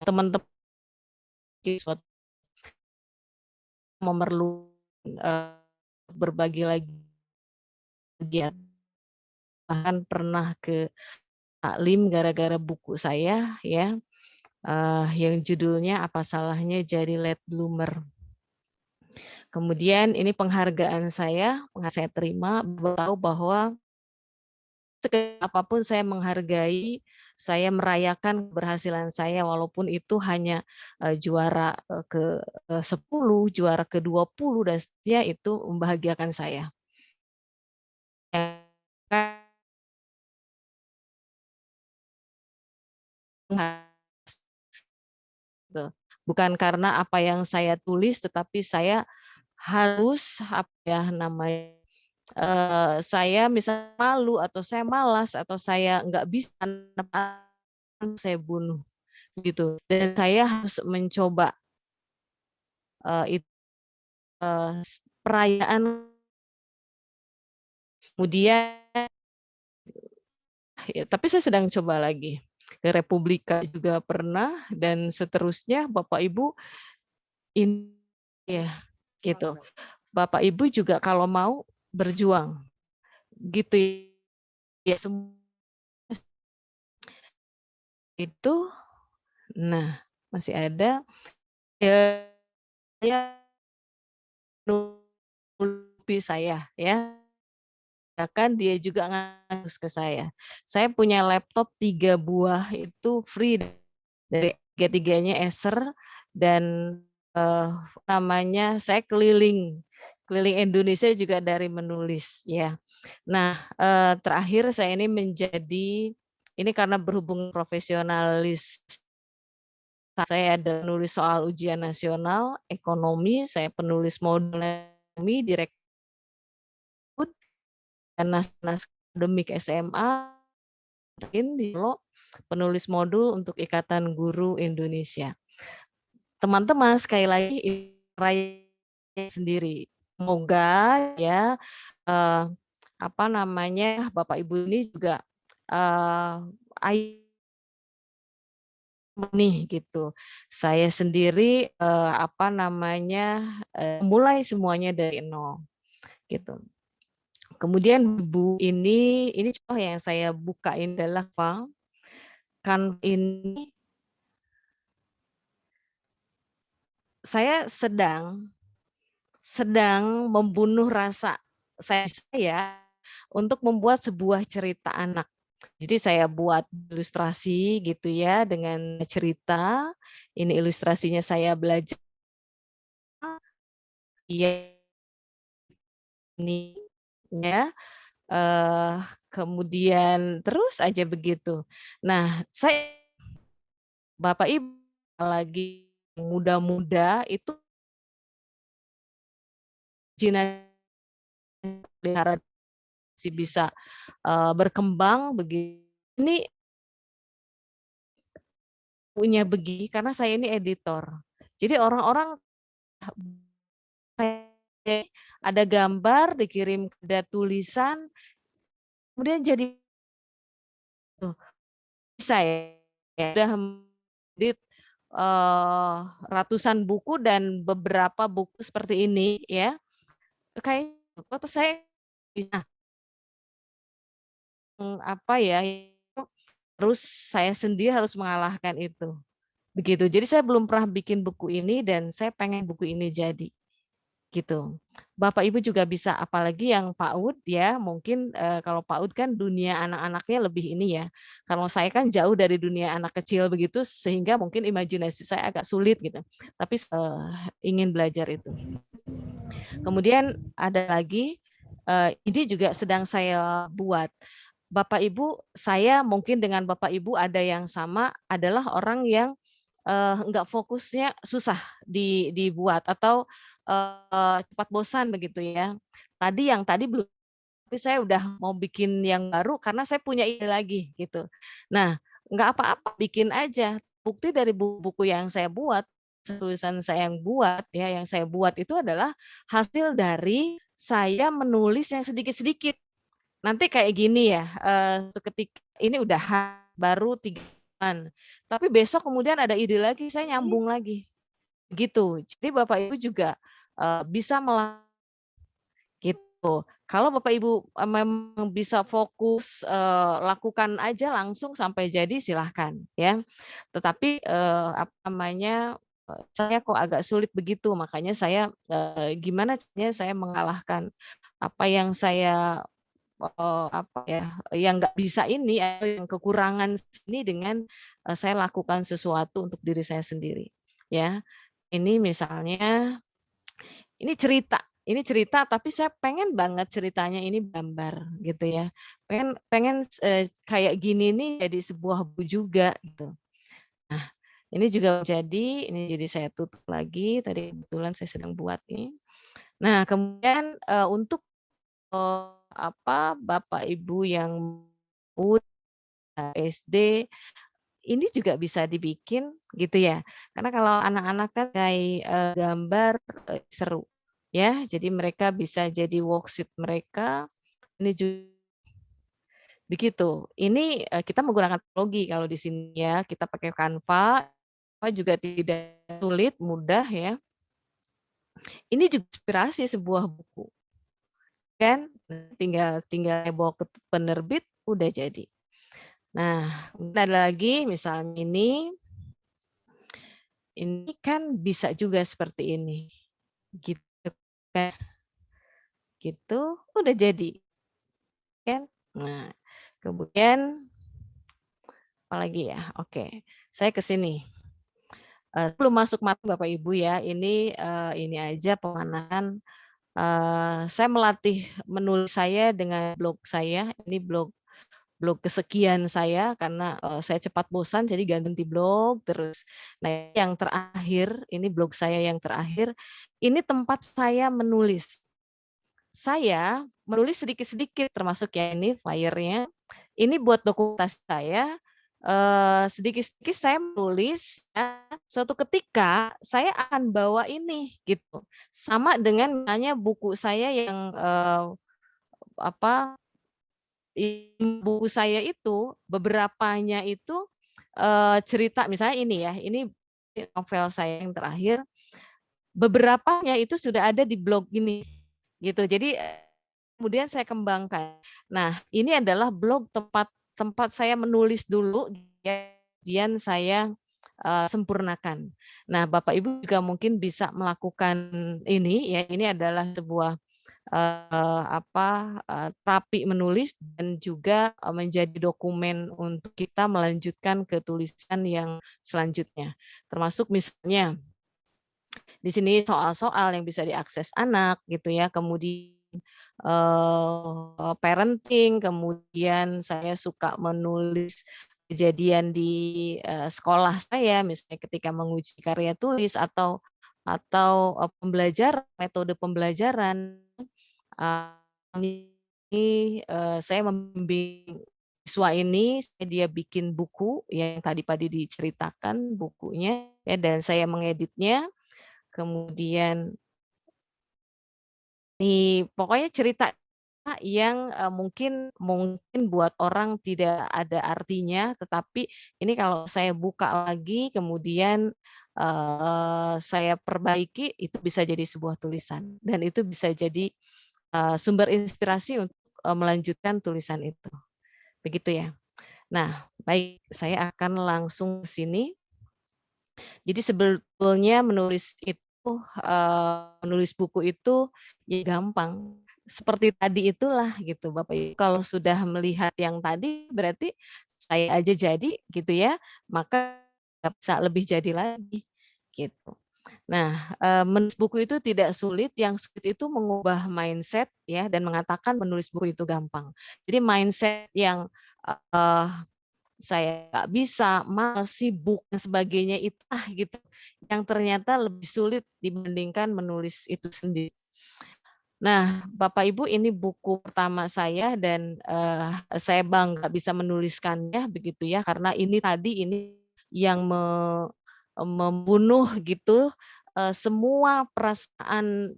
teman-teman memerlukan berbagi lagi kegiatan, bahkan pernah ke taklim gara-gara buku saya ya, yang judulnya Apa Salahnya Jadi Late Bloomer. Kemudian ini penghargaan saya terima, tahu bahwa apapun saya menghargai, saya merayakan keberhasilan saya walaupun itu hanya juara ke 10, juara ke-20 dan seterusnya, itu membahagiakan saya. Bukan karena apa yang saya tulis, tetapi saya harus apa ya namanya, saya misalnya malu atau saya malas atau saya nggak bisa, saya bunuh gitu. Dan saya harus mencoba itu perayaan, kemudian ya, tapi saya sedang coba lagi. Ke Republika juga pernah dan seterusnya. Bapak Ibu ini ya gitu. Bapak Ibu juga kalau mau berjuang gitu ya, semua itu. Nah, masih ada ya, ya nulis saya ya, kan dia juga ngasih ke saya. Saya punya laptop 3 buah itu free dari tiga-tiganya Acer dan namanya saya keliling Indonesia juga dari menulis ya. Nah, terakhir saya ini menjadi ini karena berhubung profesionalis, saya ada nulis soal ujian nasional, ekonomi, saya penulis modul ekonomi, direktur dan naskah akademik SMA, di penulis modul untuk Ikatan Guru Indonesia. Teman-teman sekali lagi raya sendiri. Semoga ya apa namanya Bapak Ibu ini juga nih gitu. Saya sendiri apa namanya mulai semuanya dari nol gitu. Kemudian Bu ini contoh yang saya buka ini adalah kan ini saya sedang membunuh rasa saya untuk membuat sebuah cerita anak. Jadi saya buat ilustrasi gitu ya dengan cerita. Ini ilustrasinya saya belajar ini ya. Kemudian terus aja begitu. Nah, Bapak Ibu lagi muda-muda itu pelihara bisa berkembang begini. Ini punya begini karena saya ini editor. Jadi orang-orang ada gambar dikirim, ada tulisan, kemudian jadi bisa ya udah edit ratusan buku dan beberapa buku seperti ini ya. Kayak kata saya bisa apa ya, terus saya sendiri harus mengalahkan itu. Begitu. Jadi saya belum pernah bikin buku ini dan saya pengen buku ini jadi. Gitu. Bapak Ibu juga bisa, apalagi yang PAUD ya, mungkin kalau PAUD kan dunia anak-anaknya lebih ini ya. Kalau saya kan jauh dari dunia anak kecil begitu, sehingga mungkin imajinasi saya agak sulit gitu. Tapi ingin belajar itu. Kemudian ada lagi, ini juga sedang saya buat. Bapak Ibu, saya mungkin dengan Bapak Ibu ada yang sama, adalah orang yang enggak fokusnya susah dibuat atau cepat bosan begitu ya. Yang tadi belum, tapi saya udah mau bikin yang baru karena saya punya ide lagi gitu. Nah, enggak apa-apa, bikin aja. Bukti dari buku yang saya buat, tulisan saya yang buat ya, yang saya buat itu adalah hasil dari saya menulis yang sedikit-sedikit. Nanti kayak gini ya, ketika ini udah baru 3 bulan, tapi besok kemudian ada ide lagi, saya nyambung lagi, gitu. Jadi Bapak Ibu juga bisa gitu. Kalau Bapak Ibu memang bisa fokus lakukan aja langsung sampai jadi silahkan ya. Tetapi apa namanya, saya kok agak sulit begitu, makanya saya gimana caranya saya mengalahkan apa yang saya apa ya, yang nggak bisa ini, atau yang kekurangan ini dengan saya lakukan sesuatu untuk diri saya sendiri, ya. Ini misalnya, ini cerita tapi saya pengen banget ceritanya ini gambar gitu ya. Pengen pengen kayak gini nih jadi sebuah buku juga gitu. Nah, ini juga ini jadi saya tutup lagi, tadi kebetulan saya sedang buat nih. Nah, kemudian untuk Bapak Ibu yang SD, ini juga bisa dibikin gitu ya. Karena kalau anak-anak kan kayak gambar seru ya. Jadi mereka bisa jadi worksheet mereka. Ini juga begitu. Ini kita menggunakan teknologi kalau di sini ya. Kita pakai Canva, juga tidak sulit, mudah ya. Ini juga inspirasi sebuah buku. Kan tinggal bawa ke penerbit udah jadi. Nah, ada lagi misalnya ini kan bisa juga seperti ini. Gitu kan. Gitu udah jadi. Kan? Nah, kemudian apalagi ya? Oke. Saya ke sini. Sebelum masuk materi Bapak Ibu ya, ini aja pemanasan. Saya melatih menulis saya dengan blog saya. Ini blog kesekian saya karena saya cepat bosan jadi ganti blog terus. Nah, yang terakhir, ini blog saya yang terakhir, ini tempat saya menulis. Saya menulis sedikit-sedikit termasuk ya ini flyer-nya. Ini buat dokumentasi saya, sedikit-sedikit saya menulis ya, suatu ketika saya akan bawa ini gitu. Sama dengan misalnya buku saya yang buku saya itu beberapanya itu cerita misalnya ini ya, ini novel saya yang terakhir, beberapanya itu sudah ada di blog ini gitu. Jadi kemudian saya kembangkan. Nah, ini adalah blog tempat saya menulis dulu, kemudian saya sempurnakan. Nah, Bapak Ibu juga mungkin bisa melakukan ini ya. Ini adalah sebuah terapi menulis dan juga menjadi dokumen untuk kita melanjutkan ke tulisan yang selanjutnya. Termasuk misalnya di sini soal-soal yang bisa diakses anak gitu ya, kemudian parenting, kemudian saya suka menulis kejadian di sekolah saya, misalnya ketika menguji karya tulis atau metode pembelajaran. Ini saya membimbing siswa ini, dia bikin buku yang tadi diceritakan bukunya ya, dan saya mengeditnya. Kemudian pokoknya cerita yang mungkin buat orang tidak ada artinya, tetapi ini kalau saya buka lagi kemudian saya perbaiki, itu bisa jadi sebuah tulisan dan itu bisa jadi sumber inspirasi untuk melanjutkan tulisan itu. Begitu ya. Nah, baik, saya akan langsung ke sini. Jadi sebetulnya menulis buku itu ya gampang. Seperti tadi itulah gitu Bapak Ibu. Kalau sudah melihat yang tadi berarti saya aja jadi gitu ya, maka nggak bisa lebih jadi lagi gitu. Nah, menulis buku itu tidak sulit, yang sulit itu mengubah mindset ya dan mengatakan menulis buku itu gampang. Jadi mindset yang saya nggak bisa, males, sibuk, dan sebagainya itu gitu, yang ternyata lebih sulit dibandingkan menulis itu sendiri. Nah, Bapak Ibu, ini buku pertama saya dan saya bangga bisa menuliskannya begitu ya, karena ini yang membunuh gitu semua perasaan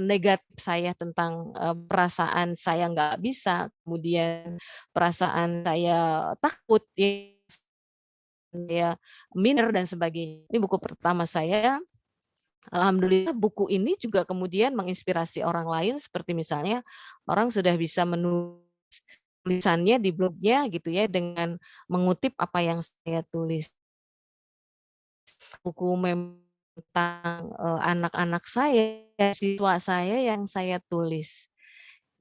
negatif saya tentang perasaan saya nggak bisa, kemudian perasaan saya takut, ya minder dan sebagainya. Ini buku pertama saya. Alhamdulillah buku ini juga kemudian menginspirasi orang lain, seperti misalnya orang sudah bisa menulis tulisannya di blognya gitu ya dengan mengutip apa yang saya tulis. Buku tentang anak-anak saya, siswa saya yang saya tulis.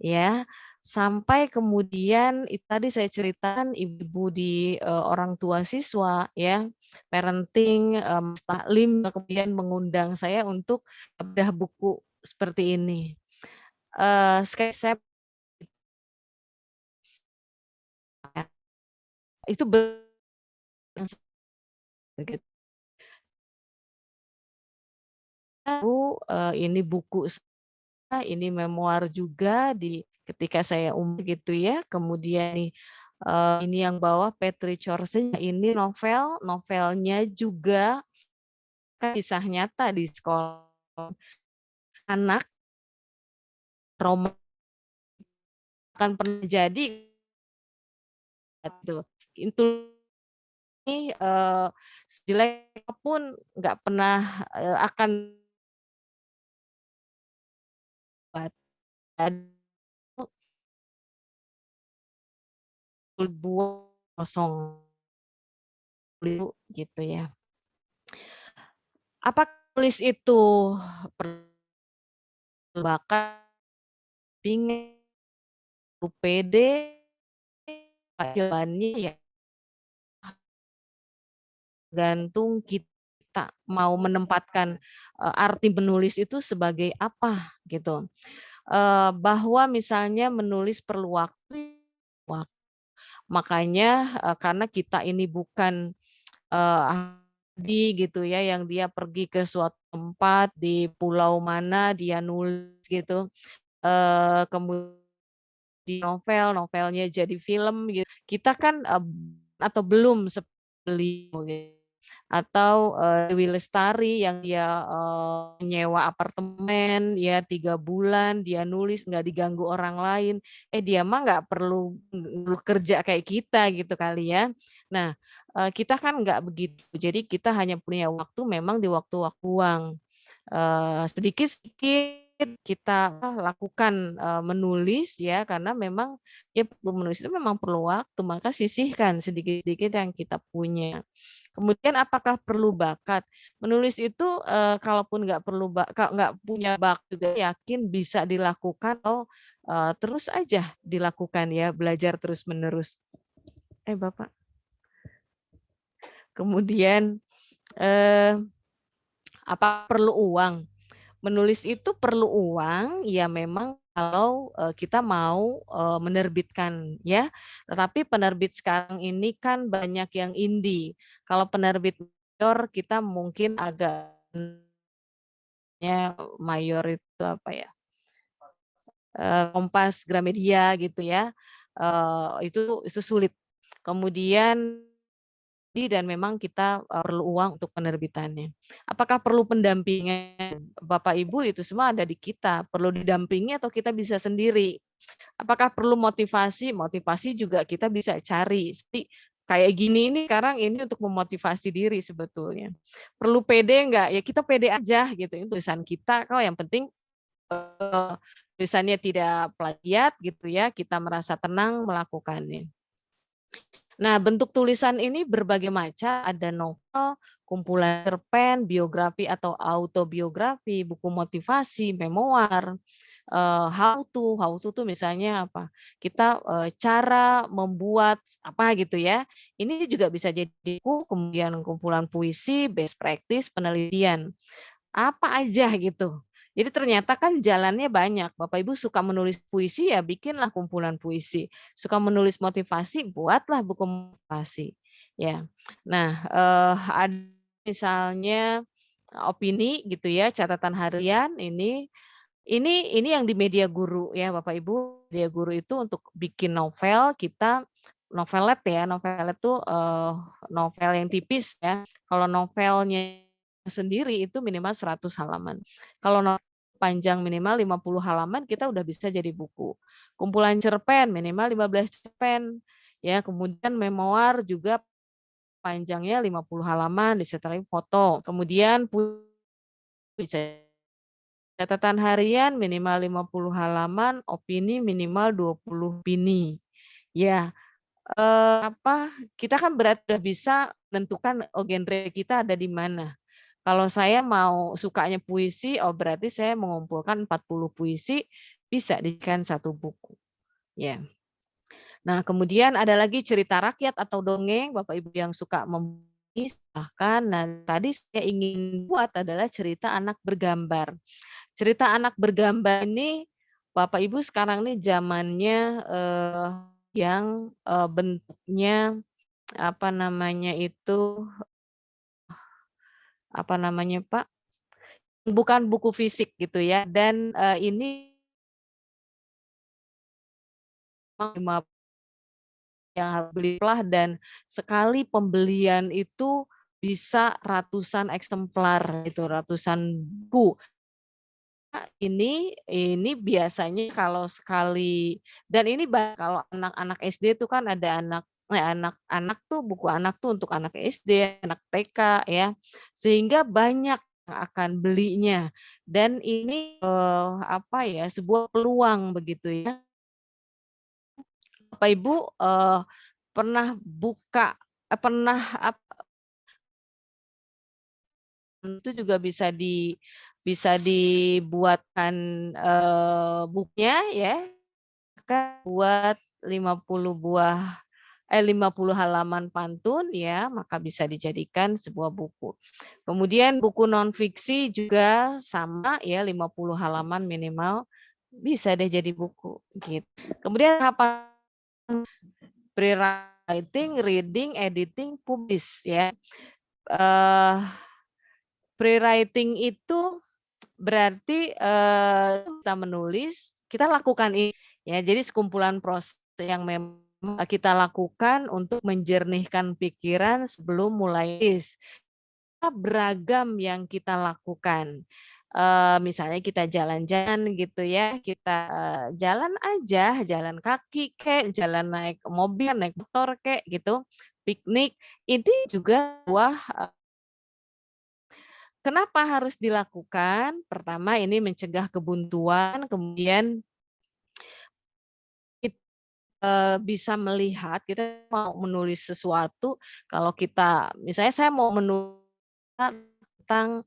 Ya, sampai kemudian itu tadi saya ceritakan ibu di orang tua siswa ya, parenting, taklim, kemudian mengundang saya untuk bedah buku seperti ini. Saya itu ini buku saya, ini memoir juga ketika saya umur gitu ya. Kemudian ini yang bawah Petri Chorsen, ini novelnya juga kisah nyata di sekolah anak, roman akan pernah jadi gitu. Itu ini jelek pun nggak pernah akan buat kosong gitu ya. Apa tulis itu bakat, pingin, pede, jawabannya ya gantung kita mau menempatkan arti menulis itu sebagai apa gitu. Bahwa misalnya menulis perlu waktu, makanya karena kita ini bukan gitu ya, yang dia pergi ke suatu tempat di pulau mana dia nulis gitu, kemudian di novelnya jadi film gitu. Kita kan atau belum beliau gitu. Atau Dewi Lestari yang dia nyewa apartemen ya 3 bulan, dia nulis nggak diganggu orang lain. Dia mah nggak perlu kerja kayak kita gitu kali ya. Nah, kita kan nggak begitu. Jadi kita hanya punya waktu memang di waktu-waktu luang. Sedikit-sedikit kita lakukan menulis ya, karena memang ya menulis itu memang perlu waktu, maka sisihkan sedikit-sedikit yang kita punya. Kemudian apakah perlu bakat? Menulis itu kalaupun nggak punya bakat juga yakin bisa dilakukan atau terus aja dilakukan ya, belajar terus-menerus. Bapak. Kemudian apa perlu uang? Menulis itu perlu uang, ya memang kalau kita mau menerbitkan ya. Tetapi penerbit sekarang ini kan banyak yang indie. Kalau penerbit mayor kita mungkin agak mayor itu apa ya? Kompas, Gramedia gitu ya. Itu sulit. Kemudian dan memang kita perlu uang untuk penerbitannya. Apakah perlu pendampingan? Bapak Ibu itu semua ada di kita. Perlu didampingi atau kita bisa sendiri? Apakah perlu motivasi? Motivasi juga kita bisa cari. Seperti kayak gini ini sekarang ini untuk memotivasi diri sebetulnya. Perlu pede enggak? Ya kita pede aja gitu. Itu tulisan kita. Kalau yang penting tulisannya tidak plagiat gitu ya. Kita merasa tenang melakukannya. Nah, bentuk tulisan ini berbagai macam, ada novel, kumpulan cerpen, biografi atau autobiografi, buku motivasi, memoir, how to tuh misalnya apa? Kita cara membuat apa gitu ya. Ini juga bisa jadi buku, kemudian kumpulan puisi, best practice, penelitian. Apa aja gitu. Jadi ternyata kan jalannya banyak. Bapak Ibu suka menulis puisi ya bikinlah kumpulan puisi. Suka menulis motivasi, buatlah buku motivasi. Ya. Nah, ada misalnya opini gitu ya, catatan harian ini yang di media guru ya Bapak Ibu. Media guru itu untuk bikin novel kita novelet ya, novelet itu novel yang tipis ya. Kalau novelnya sendiri itu minimal 100 halaman. Kalau panjang minimal 50 halaman kita udah bisa jadi buku. Kumpulan cerpen minimal 15 cerpen. Ya, kemudian memoir juga panjangnya 50 halaman disertai foto. Kemudian bisa catatan harian minimal 50 halaman, opini minimal 20 opini. Ya, kita kan berarti udah bisa menentukan genre kita ada di mana. Kalau saya mau sukanya puisi, berarti saya mengumpulkan 40 puisi, bisa dijadikan satu buku. Ya. Nah, kemudian ada lagi cerita rakyat atau dongeng, Bapak Ibu yang suka menulis, bahkan nah, tadi saya ingin buat adalah cerita anak bergambar. Cerita anak bergambar ini, Bapak Ibu sekarang ini zamannya yang bentuknya apa namanya Pak? Bukan buku fisik gitu ya, dan ini yang harus belilah dan sekali pembelian itu bisa ratusan eksemplar itu, ratusan buku. Ini biasanya kalau sekali dan ini kalau anak-anak SD itu kan ada anak-anak tuh buku anak tuh untuk anak SD, anak TK ya. Sehingga banyak yang akan belinya dan ini sebuah peluang begitu ya. Bapak Ibu pernah buka itu juga bisa dibuatkan bukunya ya. Buat 50 halaman pantun ya, maka bisa dijadikan sebuah buku. Kemudian buku non-fiksi juga sama ya, 50 halaman minimal bisa deh jadi buku gitu. Kemudian apa? Pre-writing, reading, editing, publish ya. Pre-writing itu berarti kita menulis, kita lakukan ini ya. Jadi sekumpulan proses yang memang kita lakukan untuk menjernihkan pikiran sebelum mulai tulis. Beragam yang kita lakukan. Misalnya kita jalan-jalan gitu ya, kita jalan aja, jalan kaki kek, jalan naik mobil, naik motor kek gitu, piknik. Ini juga kenapa harus dilakukan? Pertama, ini mencegah kebuntuan, kemudian bisa melihat kita mau menulis sesuatu, kalau kita misalnya saya mau menulis tentang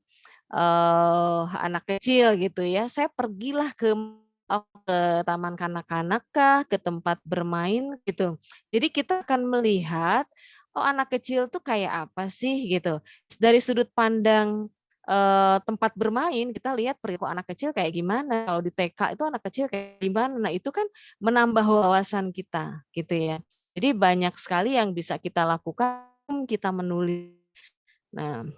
anak kecil gitu ya, saya pergilah ke taman kanak-kanak kah, ke tempat bermain gitu. Jadi kita akan melihat, oh anak kecil tuh kayak apa sih gitu. Dari sudut pandang tempat bermain, kita lihat perilaku anak kecil kayak gimana. Kalau di TK itu anak kecil kayak gimana. Nah itu kan menambah wawasan kita gitu ya. Jadi banyak sekali yang bisa kita lakukan, kita menulis. Nah,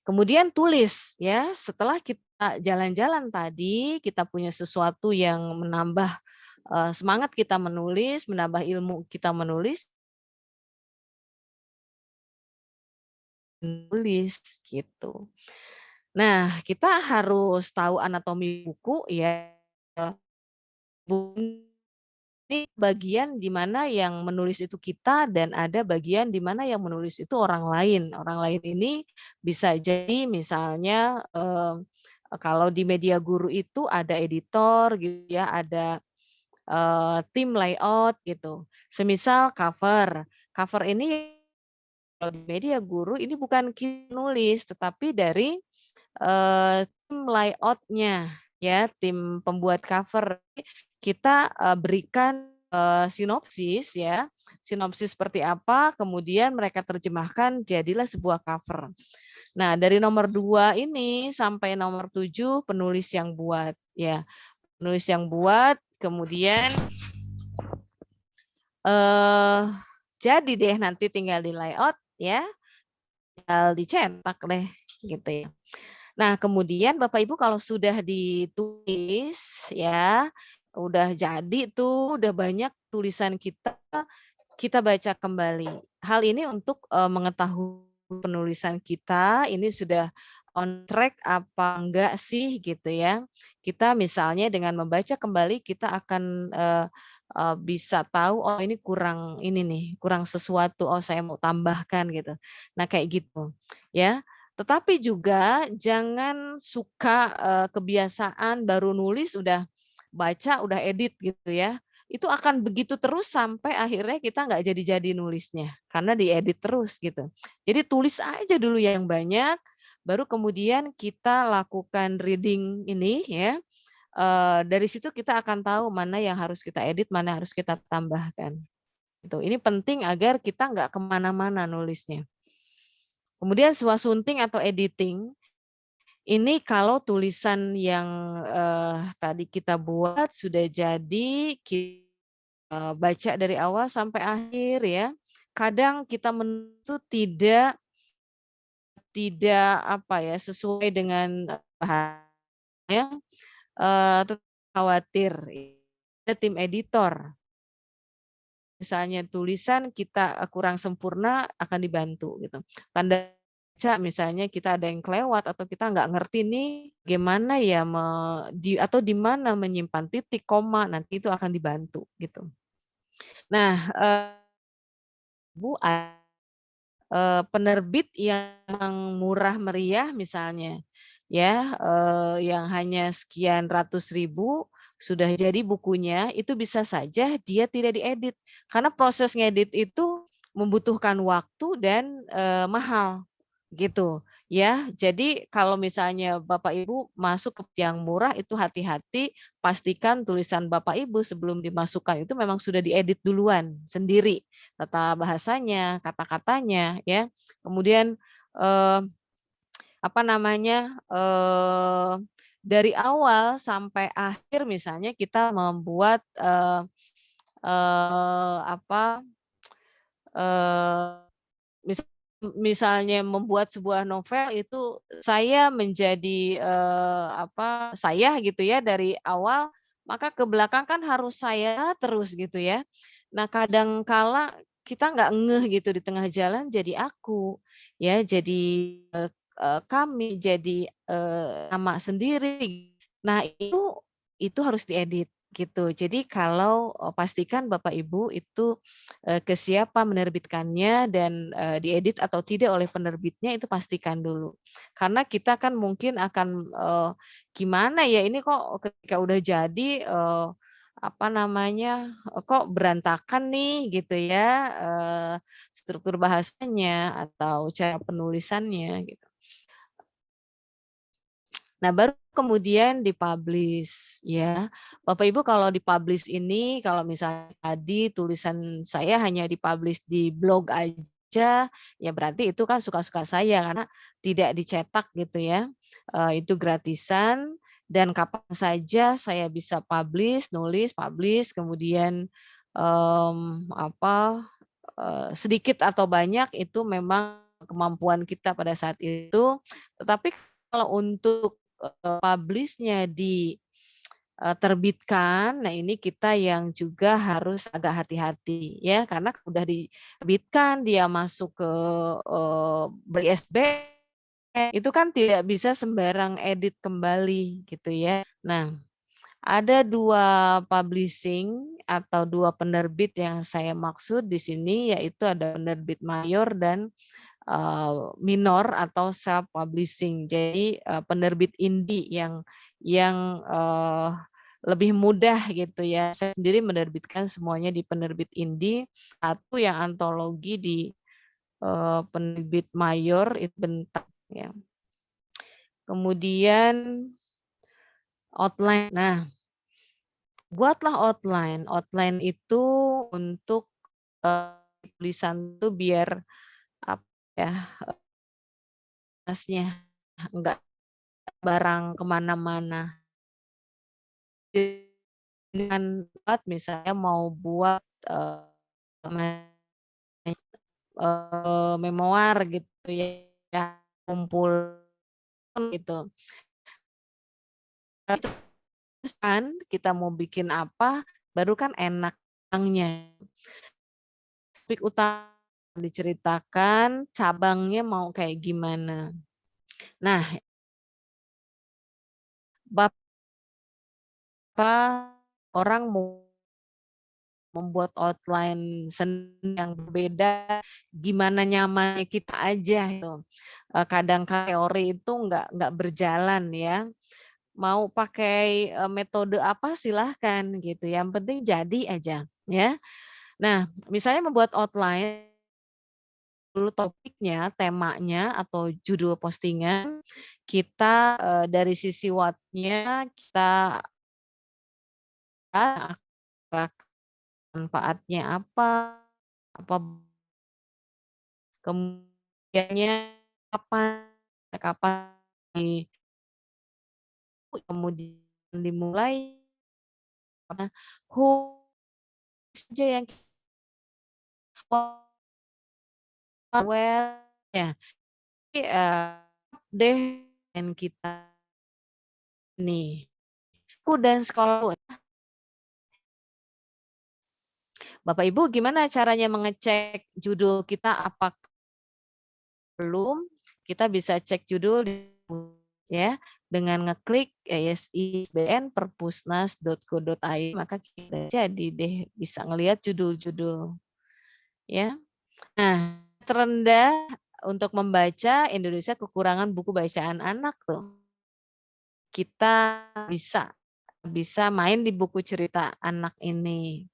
kemudian tulis ya, setelah kita jalan-jalan tadi, kita punya sesuatu yang menambah semangat kita menulis, menambah ilmu kita menulis gitu. Nah, kita harus tahu anatomi buku ya. Ini bagian di mana yang menulis itu kita dan ada bagian di mana yang menulis itu orang lain. Orang lain ini bisa jadi misalnya kalau di media guru itu ada editor gitu ya, ada tim layout gitu. Semisal cover. Cover ini kalau di media guru ini bukan kita nulis tetapi dari tim layout-nya ya, tim pembuat cover. Kita berikan sinopsis ya, sinopsis seperti apa, kemudian mereka terjemahkan jadilah sebuah cover. Nah, dari nomor 2 ini sampai nomor 7 penulis yang buat ya. Penulis yang buat, kemudian jadi deh nanti tinggal di layout ya, tinggal dicetak deh gitu ya. Nah, kemudian Bapak Ibu kalau sudah ditulis ya, udah jadi tuh, udah banyak tulisan kita, kita baca kembali. Hal ini untuk mengetahui penulisan kita ini sudah on track apa enggak sih gitu ya. Kita misalnya dengan membaca kembali kita akan bisa tahu oh ini kurang ini nih, kurang sesuatu, oh saya mau tambahkan gitu. Nah, kayak gitu ya. Tetapi juga jangan suka kebiasaan baru nulis udah baca, udah edit gitu ya. Itu akan begitu terus sampai akhirnya kita nggak jadi-jadi nulisnya karena diedit terus gitu. Jadi tulis aja dulu yang banyak, baru kemudian kita lakukan reading ini ya. Dari situ kita akan tahu mana yang harus kita edit, mana yang harus kita tambahkan. Gitu. Ini penting agar kita nggak kemana-mana nulisnya. Kemudian swasunting atau editing, ini kalau tulisan yang tadi kita buat sudah jadi, kita baca dari awal sampai akhir ya. Kadang kita tidak apa ya sesuai dengan bahannya, khawatir ada tim editor. Misalnya tulisan kita kurang sempurna akan dibantu gitu. Tanda baca misalnya kita ada yang kelewat atau kita nggak ngerti nih gimana ya atau di mana menyimpan titik, koma, nanti itu akan dibantu gitu. Nah, Bu, penerbit yang murah meriah misalnya ya, yang hanya sekian ratus ribu sudah jadi bukunya, itu bisa saja dia tidak diedit. Karena proses ngedit itu membutuhkan waktu dan mahal gitu ya. Jadi kalau misalnya Bapak Ibu masuk ke yang murah itu hati-hati, pastikan tulisan Bapak Ibu sebelum dimasukkan itu memang sudah diedit duluan sendiri, tata bahasanya, kata-katanya ya. Kemudian apa namanya, dari awal sampai akhir misalnya kita membuat apa, misalnya membuat sebuah novel itu saya menjadi apa, saya gitu ya dari awal, maka ke belakang kan harus saya terus gitu ya. Nah, kadang kala kita nggak ngeh gitu di tengah jalan jadi aku, ya jadi kami, jadi nama sendiri. Nah, itu harus diedit gitu. Jadi kalau pastikan Bapak Ibu itu ke siapa menerbitkannya dan diedit atau tidak oleh penerbitnya itu pastikan dulu. Karena kita kan mungkin akan gimana ya ini kok ketika udah jadi apa namanya kok berantakan nih gitu ya struktur bahasanya atau cara penulisannya gitu. Nah, baru kemudian dipublish ya. Bapak Ibu kalau dipublish ini kalau misalnya tadi tulisan saya hanya dipublish di blog aja, ya berarti itu kan suka-suka saya karena tidak dicetak gitu ya. Itu gratisan dan kapan saja saya bisa publish, nulis, publish, kemudian sedikit atau banyak itu memang kemampuan kita pada saat itu. Tetapi kalau untuk publish-nya diterbitkan, nah ini kita yang juga harus agak hati-hati ya, karena udah diterbitkan dia masuk ke BISBN itu kan tidak bisa sembarang edit kembali gitu ya. Nah, ada 2 publishing atau 2 penerbit yang saya maksud di sini, yaitu ada penerbit mayor dan minor atau self publishing. Jadi penerbit indie yang lebih mudah gitu ya. Saya sendiri menerbitkan semuanya di penerbit indie, satu yang antologi di penerbit mayor itu bentar ya. Kemudian outline. Nah, buatlah outline. Outline itu untuk tulisan itu biar apa ya tasnya enggak barang kemana-mana. Dengan misalnya mau buat memoir gitu ya, kumpul gitu. Terus kan kita mau bikin apa, baru kan enak tentangnya. Topik utama diceritakan, cabangnya mau kayak gimana. Nah, Bapak orang mau membuat outline seni yang berbeda, gimana nyamannya kita aja itu. Kadang teori itu nggak berjalan ya. Mau pakai metode apa silahkan gitu. Yang penting jadi aja ya. Nah, misalnya membuat outline dulu topiknya, temanya atau judul postingan, kita dari sisi wattnya kita manfaatnya apa kemudiannya kapan kemudian dimulai saja yang aware ya deh dan kita nih aku dan sekolah Bapak Ibu gimana caranya mengecek judul kita apakah belum kita bisa cek judul ya dengan ngeklik ISBN perpusnas.go.id maka kita jadi deh bisa ngelihat judul-judul ya. Nah, terendah untuk membaca Indonesia kekurangan buku bacaan anak tuh. Kita bisa main di buku cerita anak ini.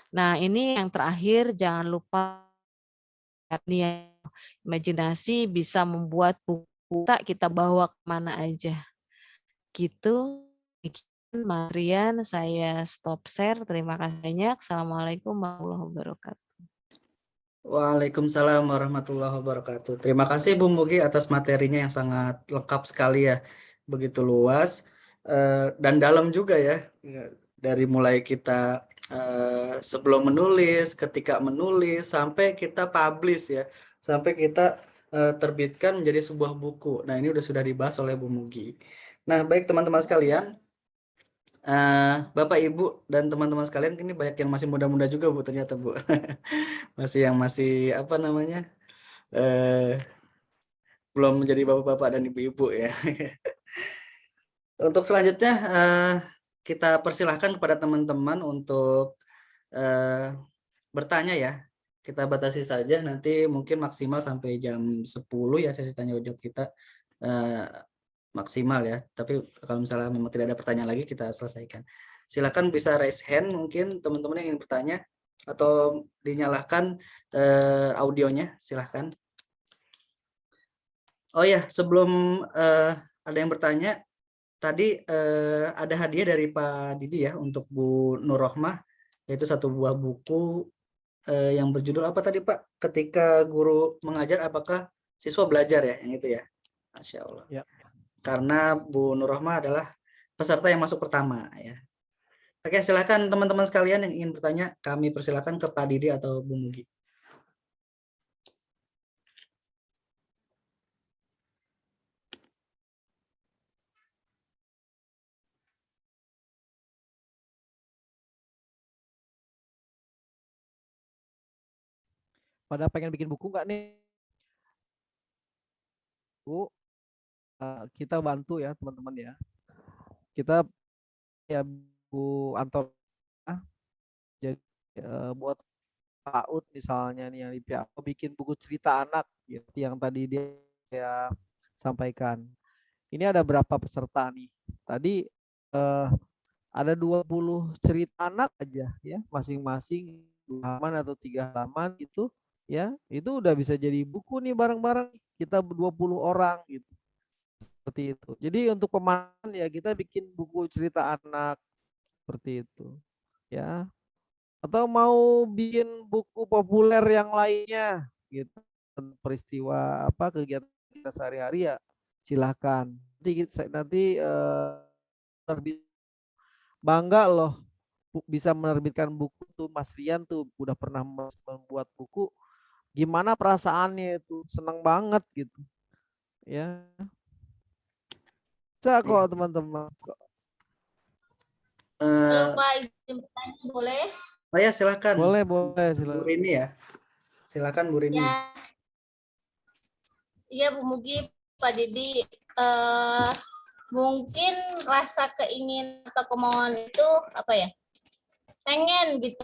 Nah, ini yang terakhir jangan lupa imajinasi bisa membuat buku kita bawa kemana aja. Gitu. Mas Rian, saya stop share. Terima kasih banyak. Assalamualaikum warahmatullahi wabarakatuh. Waalaikumsalam warahmatullahi wabarakatuh. Terima kasih Bu Mugi atas materinya yang sangat lengkap sekali ya. Begitu luas dan dalam juga ya. Dari mulai kita sebelum menulis, ketika menulis, sampai kita publish ya. Sampai kita terbitkan menjadi sebuah buku. Nah ini sudah dibahas oleh Bu Mugi. Nah baik teman-teman sekalian. Bapak Ibu dan teman-teman sekalian ini banyak yang masih muda-muda juga Bu ternyata Bu. masih apa namanya belum menjadi bapak-bapak dan ibu-ibu ya. Untuk selanjutnya kita persilahkan kepada teman-teman untuk bertanya ya. Kita batasi saja, nanti mungkin maksimal sampai jam 10 ya sesi tanya jawab kita maksimal ya. Tapi kalau misalnya memang tidak ada pertanyaan lagi, kita selesaikan. Silakan bisa raise hand mungkin teman-teman yang ingin bertanya, atau dinyalakan audionya, silahkan. Oh ya, sebelum ada yang bertanya, tadi ada hadiah dari Pak Didi ya untuk Bu Nur Rohmah, yaitu 1 buah buku yang berjudul apa tadi Pak? Ketika Guru Mengajar Apakah Siswa Belajar ya, yang itu ya. Masya Allah. Ya. Karena Bu Nur Rohmah adalah peserta yang masuk pertama ya. Oke, silakan teman-teman sekalian yang ingin bertanya, kami persilakan ke Pak Didi atau Bu Mugi. Pada pengen bikin buku nggak nih? Bu, kita bantu ya teman-teman ya. Kita ya Bu Anton, jadi buat PAUD misalnya nih yang di PAUD bikin buku cerita anak gitu yang tadi dia sampaikan. Ini ada berapa peserta nih? Tadi ada 20 cerita anak aja ya, masing-masing 2 halaman atau 3 halaman gitu ya. Itu udah bisa jadi buku nih bareng-bareng kita 20 orang gitu. Seperti itu. Jadi untuk pemahaman ya kita bikin buku cerita anak seperti itu. Ya. Atau mau bikin buku populer yang lainnya gitu. Peristiwa apa kegiatan kita sehari-hari ya silahkan. Nanti bangga loh bisa menerbitkan buku tuh. Mas Rian tuh udah pernah membuat buku, gimana perasaannya itu, senang banget gitu ya. Bisa kok teman-teman. Halo Pak, izin bertanya boleh? Oh ya, silakan. Boleh Bu silakan. Rini ya. Silakan Bu Rini. Ya, iya Bu Mugi, Pak Didi. Mungkin rasa keingin atau kemauan itu apa ya? Pengen gitu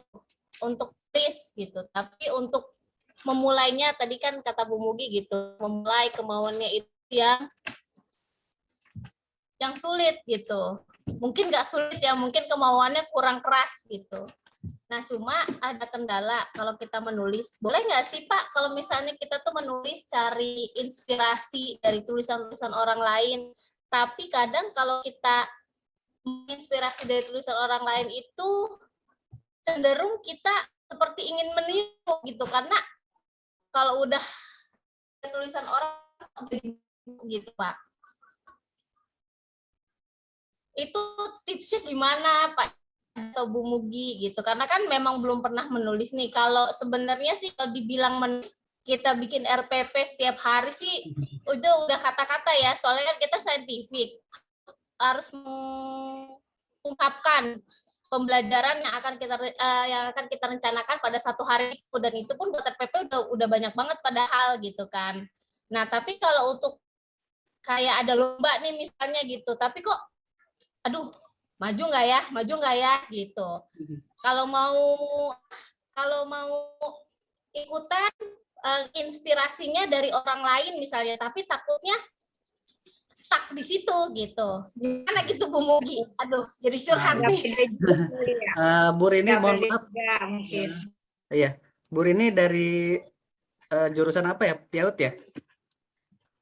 untuk tulis gitu. Tapi untuk memulainya tadi kan kata Bu Mugi gitu, memulai kemauannya itu yang sulit gitu. Mungkin nggak sulit ya, mungkin kemauannya kurang keras gitu. Nah, cuma ada kendala kalau kita menulis. Boleh nggak sih Pak, kalau misalnya kita tuh menulis cari inspirasi dari tulisan-tulisan orang lain, tapi kadang kalau kita menginspirasi dari tulisan orang lain itu cenderung kita seperti ingin meniru gitu, karena kalau udah tulisan orang gitu Pak. Itu tipsnya gimana Pak atau Bu Mugi gitu, karena kan memang belum pernah menulis nih. Kalau sebenarnya sih kalau dibilang kita bikin RPP setiap hari sih udah kata-kata ya, soalnya kan kita saintifik, harus mengungkapkan pembelajaran yang akan kita rencanakan pada satu hari itu, dan itu pun buat RPP udah banyak banget padahal gitu kan. Nah, tapi kalau untuk kayak ada lomba nih misalnya gitu, tapi kok aduh, maju nggak ya gitu. Kalau mau ikutan inspirasinya dari orang lain misalnya, tapi takutnya stuck di situ gitu. Gimana gitu Bu Mugi? Aduh, jadi curhat nih. Bu Rini, mohon maaf. Iya, Bu Rini dari jurusan apa ya? PIAUD ya?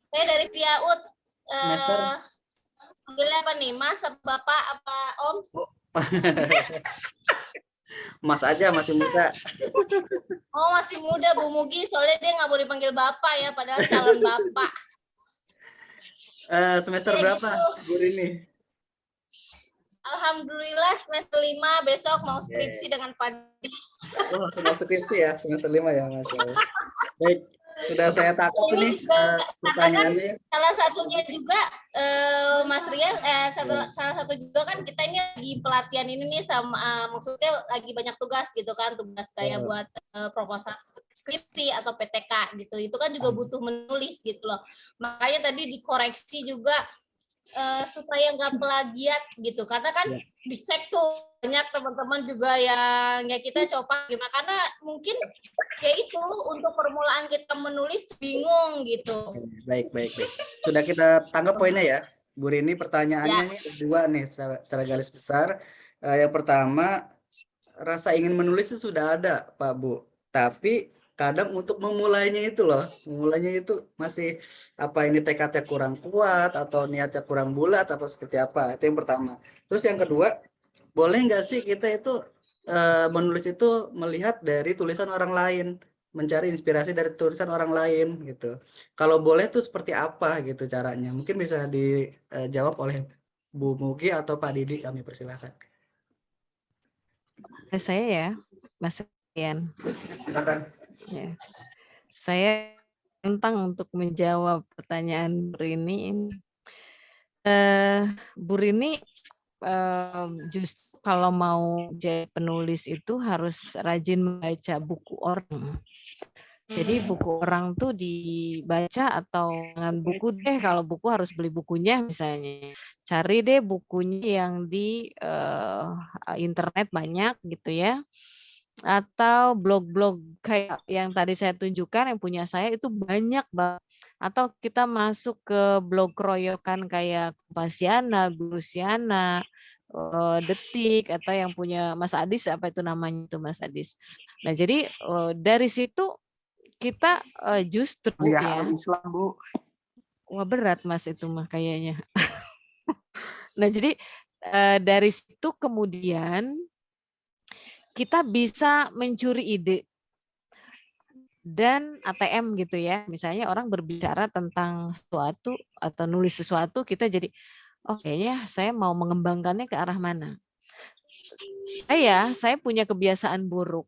Saya dari PIAUD. Semester? Panggilnya apa nih? Mas, Bapak, apa Om? Oh. Mas aja, masih muda. Oh, masih muda Bu Mugi, soalnya dia nggak mau dipanggil Bapak ya, padahal calon Bapak. Semester berapa, gitu. Bu Rini? Alhamdulillah semester 5, besok mau skripsi dengan Pak Didi. Oh, sudah skripsi ya, semester 5 ya, Masya Allah. Baik, sudah saya tangkap ini pertanyaannya. Salah satunya juga Mas Rian, salah satu juga kan kita ini lagi pelatihan ini nih sama maksudnya lagi banyak tugas gitu kan, tugas kayak buat proposal skripsi atau PTK gitu. Itu kan juga butuh menulis gitu loh. Makanya tadi dikoreksi juga supaya nggak plagiat gitu, karena kan Ya. dicek tuh banyak teman-teman juga yang ya kita coba gimana, karena mungkin ya itu untuk permulaan kita menulis bingung gitu. Baik. Sudah kita tangkap poinnya ya, Bu Rini. Pertanyaannya Ya. nih ada dua nih secara garis besar. Yang pertama, rasa ingin menulis itu sudah ada, Pak Bu. Tapi kadang untuk memulainya itu loh, masih apa ini tekadnya kurang kuat atau niatnya kurang bulat apa seperti apa. Itu yang pertama. Terus yang kedua, boleh nggak sih kita itu menulis itu melihat dari tulisan orang lain, mencari inspirasi dari tulisan orang lain gitu. Kalau boleh tuh seperti apa gitu caranya? Mungkin bisa dijawab oleh Bu Mugi atau Pak Didi, kami persilahkan. Saya ya, Mas Rian. Silakan. Ya. Saya tentang untuk menjawab pertanyaan Bu Rini. Bu Rini justru kalau mau jadi penulis itu harus rajin membaca buku orang. Jadi buku orang tuh dibaca atau dengan buku deh, kalau buku harus beli bukunya misalnya. Cari deh bukunya yang di internet banyak gitu ya. Atau blog-blog kayak yang tadi saya tunjukkan yang punya saya itu banyak banget. Atau kita masuk ke blog keroyokan kayak Kompasiana, Gurusiana, Detik, atau yang punya Mas Adis, apa itu namanya itu Mas Adis. Nah jadi dari situ kita justru ya. Islam, Bu. Wah berat Mas itu mah kayaknya. Nah jadi dari situ kemudian kita bisa mencuri ide dan ATM gitu ya. Misalnya orang berbicara tentang sesuatu atau nulis sesuatu, kita jadi oh kayaknya saya mau mengembangkannya ke arah mana. Saya punya kebiasaan buruk.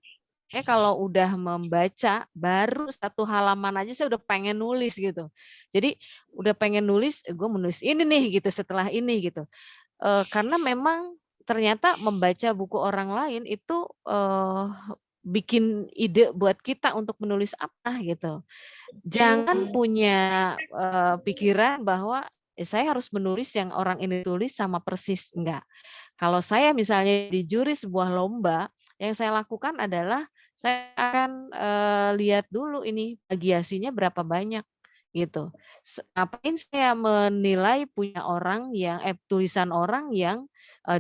Kalau udah membaca baru satu halaman aja saya udah pengen nulis gitu. Jadi udah pengen nulis, gue menulis ini nih gitu setelah ini gitu. Karena memang ternyata membaca buku orang lain itu bikin ide buat kita untuk menulis apa gitu. Jangan punya pikiran bahwa saya harus menulis yang orang ini tulis sama persis, enggak. Kalau saya misalnya di juri sebuah lomba, yang saya lakukan adalah saya akan lihat dulu ini plagiasinya berapa banyak gitu. Ngapain saya menilai punya orang yang tulisan orang yang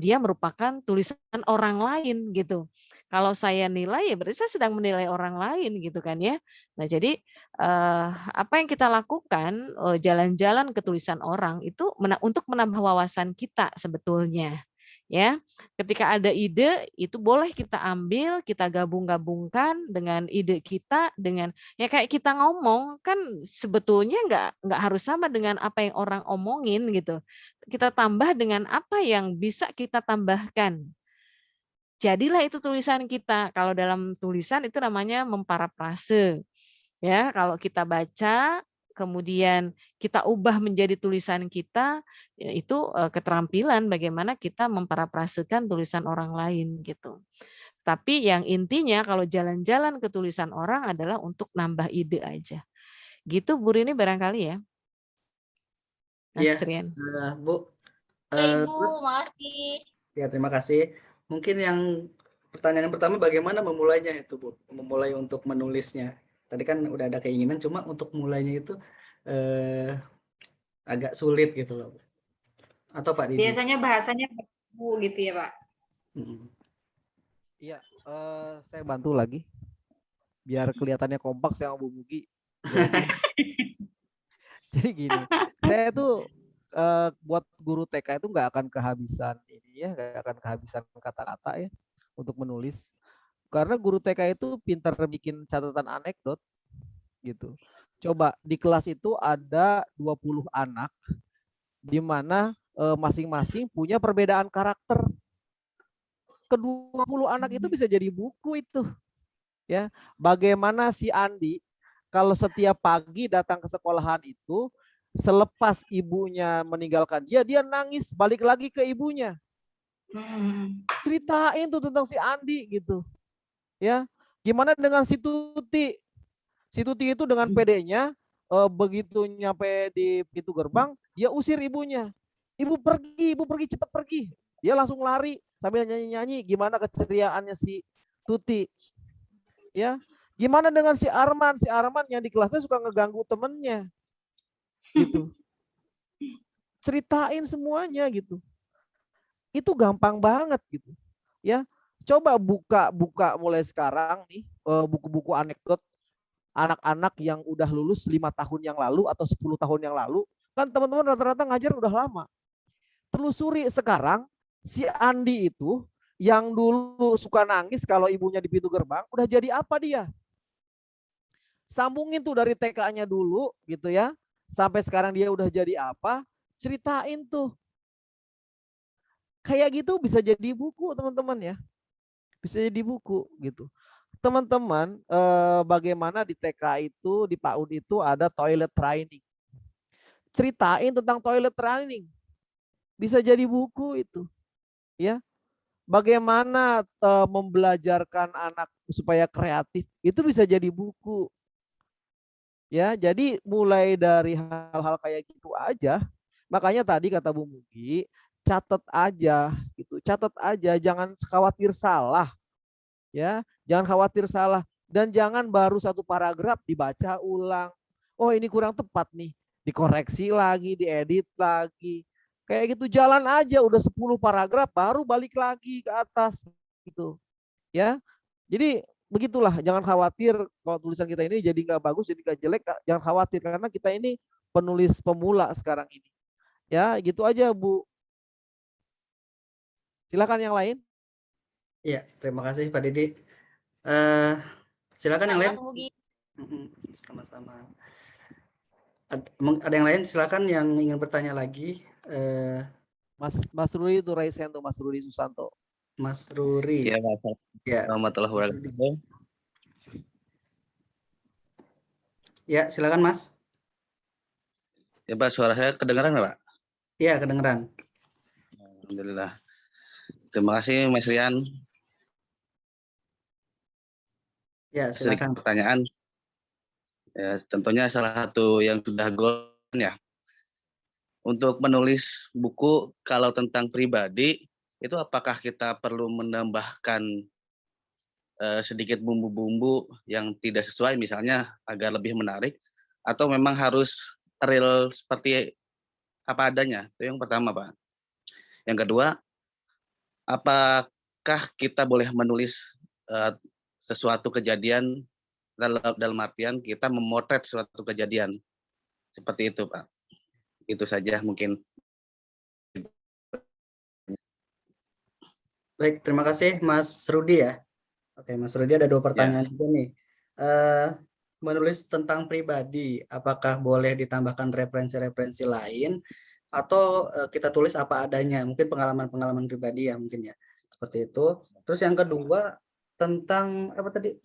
dia merupakan tulisan orang lain gitu. Kalau saya nilai ya berarti saya sedang menilai orang lain gitu kan ya. Nah jadi apa yang kita lakukan jalan-jalan ke tulisan orang itu untuk menambah wawasan kita sebetulnya. Ya, ketika ada ide itu boleh kita ambil, kita gabung-gabungkan dengan ide kita, dengan ya kayak kita ngomong kan sebetulnya nggak harus sama dengan apa yang orang omongin gitu. Kita tambah dengan apa yang bisa kita tambahkan. Jadilah itu tulisan kita. Kalau dalam tulisan itu namanya memparafrase. Ya, kalau kita baca kemudian kita ubah menjadi tulisan kita, ya itu keterampilan bagaimana kita memparafrasekan tulisan orang lain gitu. Tapi yang intinya kalau jalan-jalan ke tulisan orang adalah untuk nambah ide aja. Gitu Bu Rini barangkali ya. Mas Iya, Rian. Bu. Ibu, Terus makasih. ya terima kasih. Mungkin yang pertanyaan yang pertama bagaimana memulainya itu Bu? Memulai untuk menulisnya. Tadi kan udah ada keinginan, cuma untuk mulainya itu agak sulit gitu loh. Atau Pak Didi? Biasanya bahasanya Bu gitu ya, Pak. Iya, saya bantu lagi. Biar kelihatannya kompak sama Bu Mugi. Jadi gini, saya tuh buat guru TK itu nggak akan kehabisan ini ya, nggak akan kehabisan kata-kata ya untuk menulis. Karena guru TK itu pintar bikin catatan anekdot gitu. Coba di kelas itu ada 20 anak di mana masing-masing punya perbedaan karakter. Ke-20 anak itu bisa jadi buku itu. Ya, bagaimana si Andi kalau setiap pagi datang ke sekolahan itu selepas ibunya meninggalkan dia nangis balik lagi ke ibunya. Ceritain tuh tentang si Andi gitu. Ya, gimana dengan si Tuti? Si Tuti itu dengan PD-nya begitu nyampe di pintu gerbang, dia usir ibunya. ibu pergi, cepat pergi. Dia langsung lari sambil nyanyi-nyanyi. Gimana keceriaannya si Tuti. Ya, gimana dengan si Arman? Si Arman yang di kelasnya suka ngeganggu temennya. Gitu. Ceritain semuanya gitu. Itu gampang banget gitu. Ya, coba buka mulai sekarang nih buku-buku anekdot anak-anak yang udah lulus 5 tahun yang lalu atau 10 tahun yang lalu. Kan teman-teman rata-rata ngajar udah lama. Telusuri sekarang si Andi itu yang dulu suka nangis kalau ibunya di pintu gerbang, udah jadi apa dia? Sambungin tuh dari TK-nya dulu gitu ya, sampai sekarang dia udah jadi apa, ceritain tuh. Kayak gitu bisa jadi buku teman-teman ya. Bisa jadi buku gitu. Teman-teman, bagaimana di TK itu, di PAUD itu ada toilet training. Ceritain tentang toilet training. Bisa jadi buku itu. Ya. Bagaimana membelajarkan anak supaya kreatif, itu bisa jadi buku. Ya, jadi mulai dari hal-hal kayak gitu aja. Makanya tadi kata Bu Mugi, catat aja gitu. Catat aja, jangan khawatir salah. Ya, jangan khawatir salah dan jangan baru satu paragraf dibaca ulang. Oh, ini kurang tepat nih. Dikoreksi lagi, diedit lagi. Kayak gitu jalan aja udah 10 paragraf baru balik lagi ke atas gitu. Ya. Jadi begitulah, jangan khawatir kalau tulisan kita ini jadi nggak bagus, jadi nggak jelek, jangan khawatir karena kita ini penulis pemula sekarang ini. Ya, gitu aja Bu. Silakan yang lain. Iya, terima kasih Pak Didi. Silakan yang lain. Sama Mugi. Sama-sama. Ada yang lain silakan yang ingin bertanya lagi. Mas Rudi itu raise hand tuh, Mas Rudi Susanto. Mas Ruri. Ya, Mas. Ya, Warahmatullahi wabarakatuh. Ya, silakan Mas. Ya, Pak, suara saya kedengaran nggak, Pak? Iya, kedengeran. Alhamdulillah. Terima kasih, Mas Rian. Ya, Sedikit silakan. pertanyaan. Ya, tentunya salah satu yang sudah goal ya. Untuk menulis buku kalau tentang pribadi, itu apakah kita perlu menambahkan sedikit bumbu-bumbu yang tidak sesuai misalnya agar lebih menarik, atau memang harus real seperti apa adanya? Itu yang pertama, Pak. Yang kedua, apakah kita boleh menulis sesuatu kejadian dalam artian kita memotret suatu kejadian seperti itu, Pak? Itu saja mungkin. Baik, terima kasih Mas Rudi ya. Oke, Mas Rudi ada 2 pertanyaan juga nih. Menulis tentang pribadi, apakah boleh ditambahkan referensi-referensi lain atau kita tulis apa adanya? Mungkin pengalaman-pengalaman pribadi ya mungkin ya. Seperti itu. Terus yang kedua tentang apa tadi?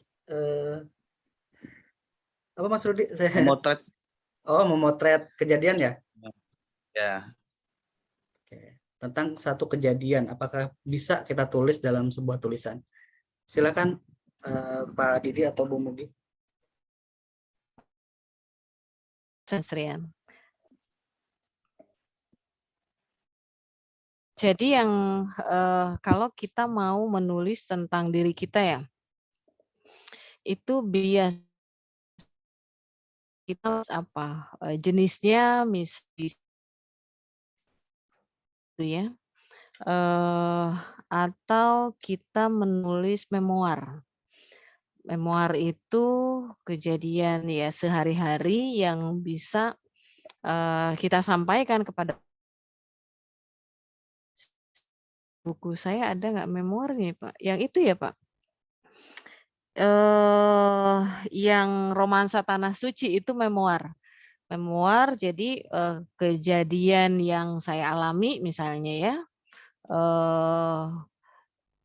Apa Mas Rudi? Memotret. Oh, memotret kejadian ya? Ya. Oke. Tentang satu kejadian, apakah bisa kita tulis dalam sebuah tulisan? Silakan Pak Didi atau Bu Mugi. Mas Rian. Jadi yang kalau kita mau menulis tentang diri kita ya, itu biasa kita apa jenisnya itu ya, atau kita menulis memoir. Memoir itu kejadian ya sehari-hari yang bisa kita sampaikan kepada buku saya ada nggak memoirnya Pak? Yang itu ya Pak? Yang Romansa Tanah Suci itu memoir. Memoir jadi kejadian yang saya alami misalnya ya,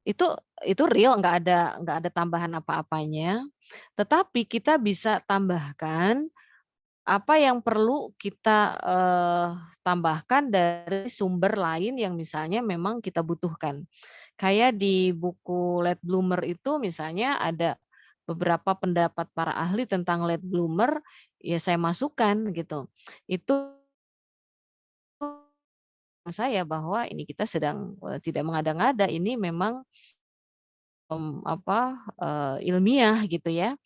itu real nggak ada tambahan apa-apanya. Tetapi kita bisa tambahkan apa yang perlu kita tambahkan dari sumber lain yang misalnya memang kita butuhkan. Kayak di buku Late Bloomer itu misalnya ada beberapa pendapat para ahli tentang late bloomer, ya saya masukkan gitu. Itu saya bahwa ini kita sedang tidak mengada-ngada, ini memang ilmiah gitu ya.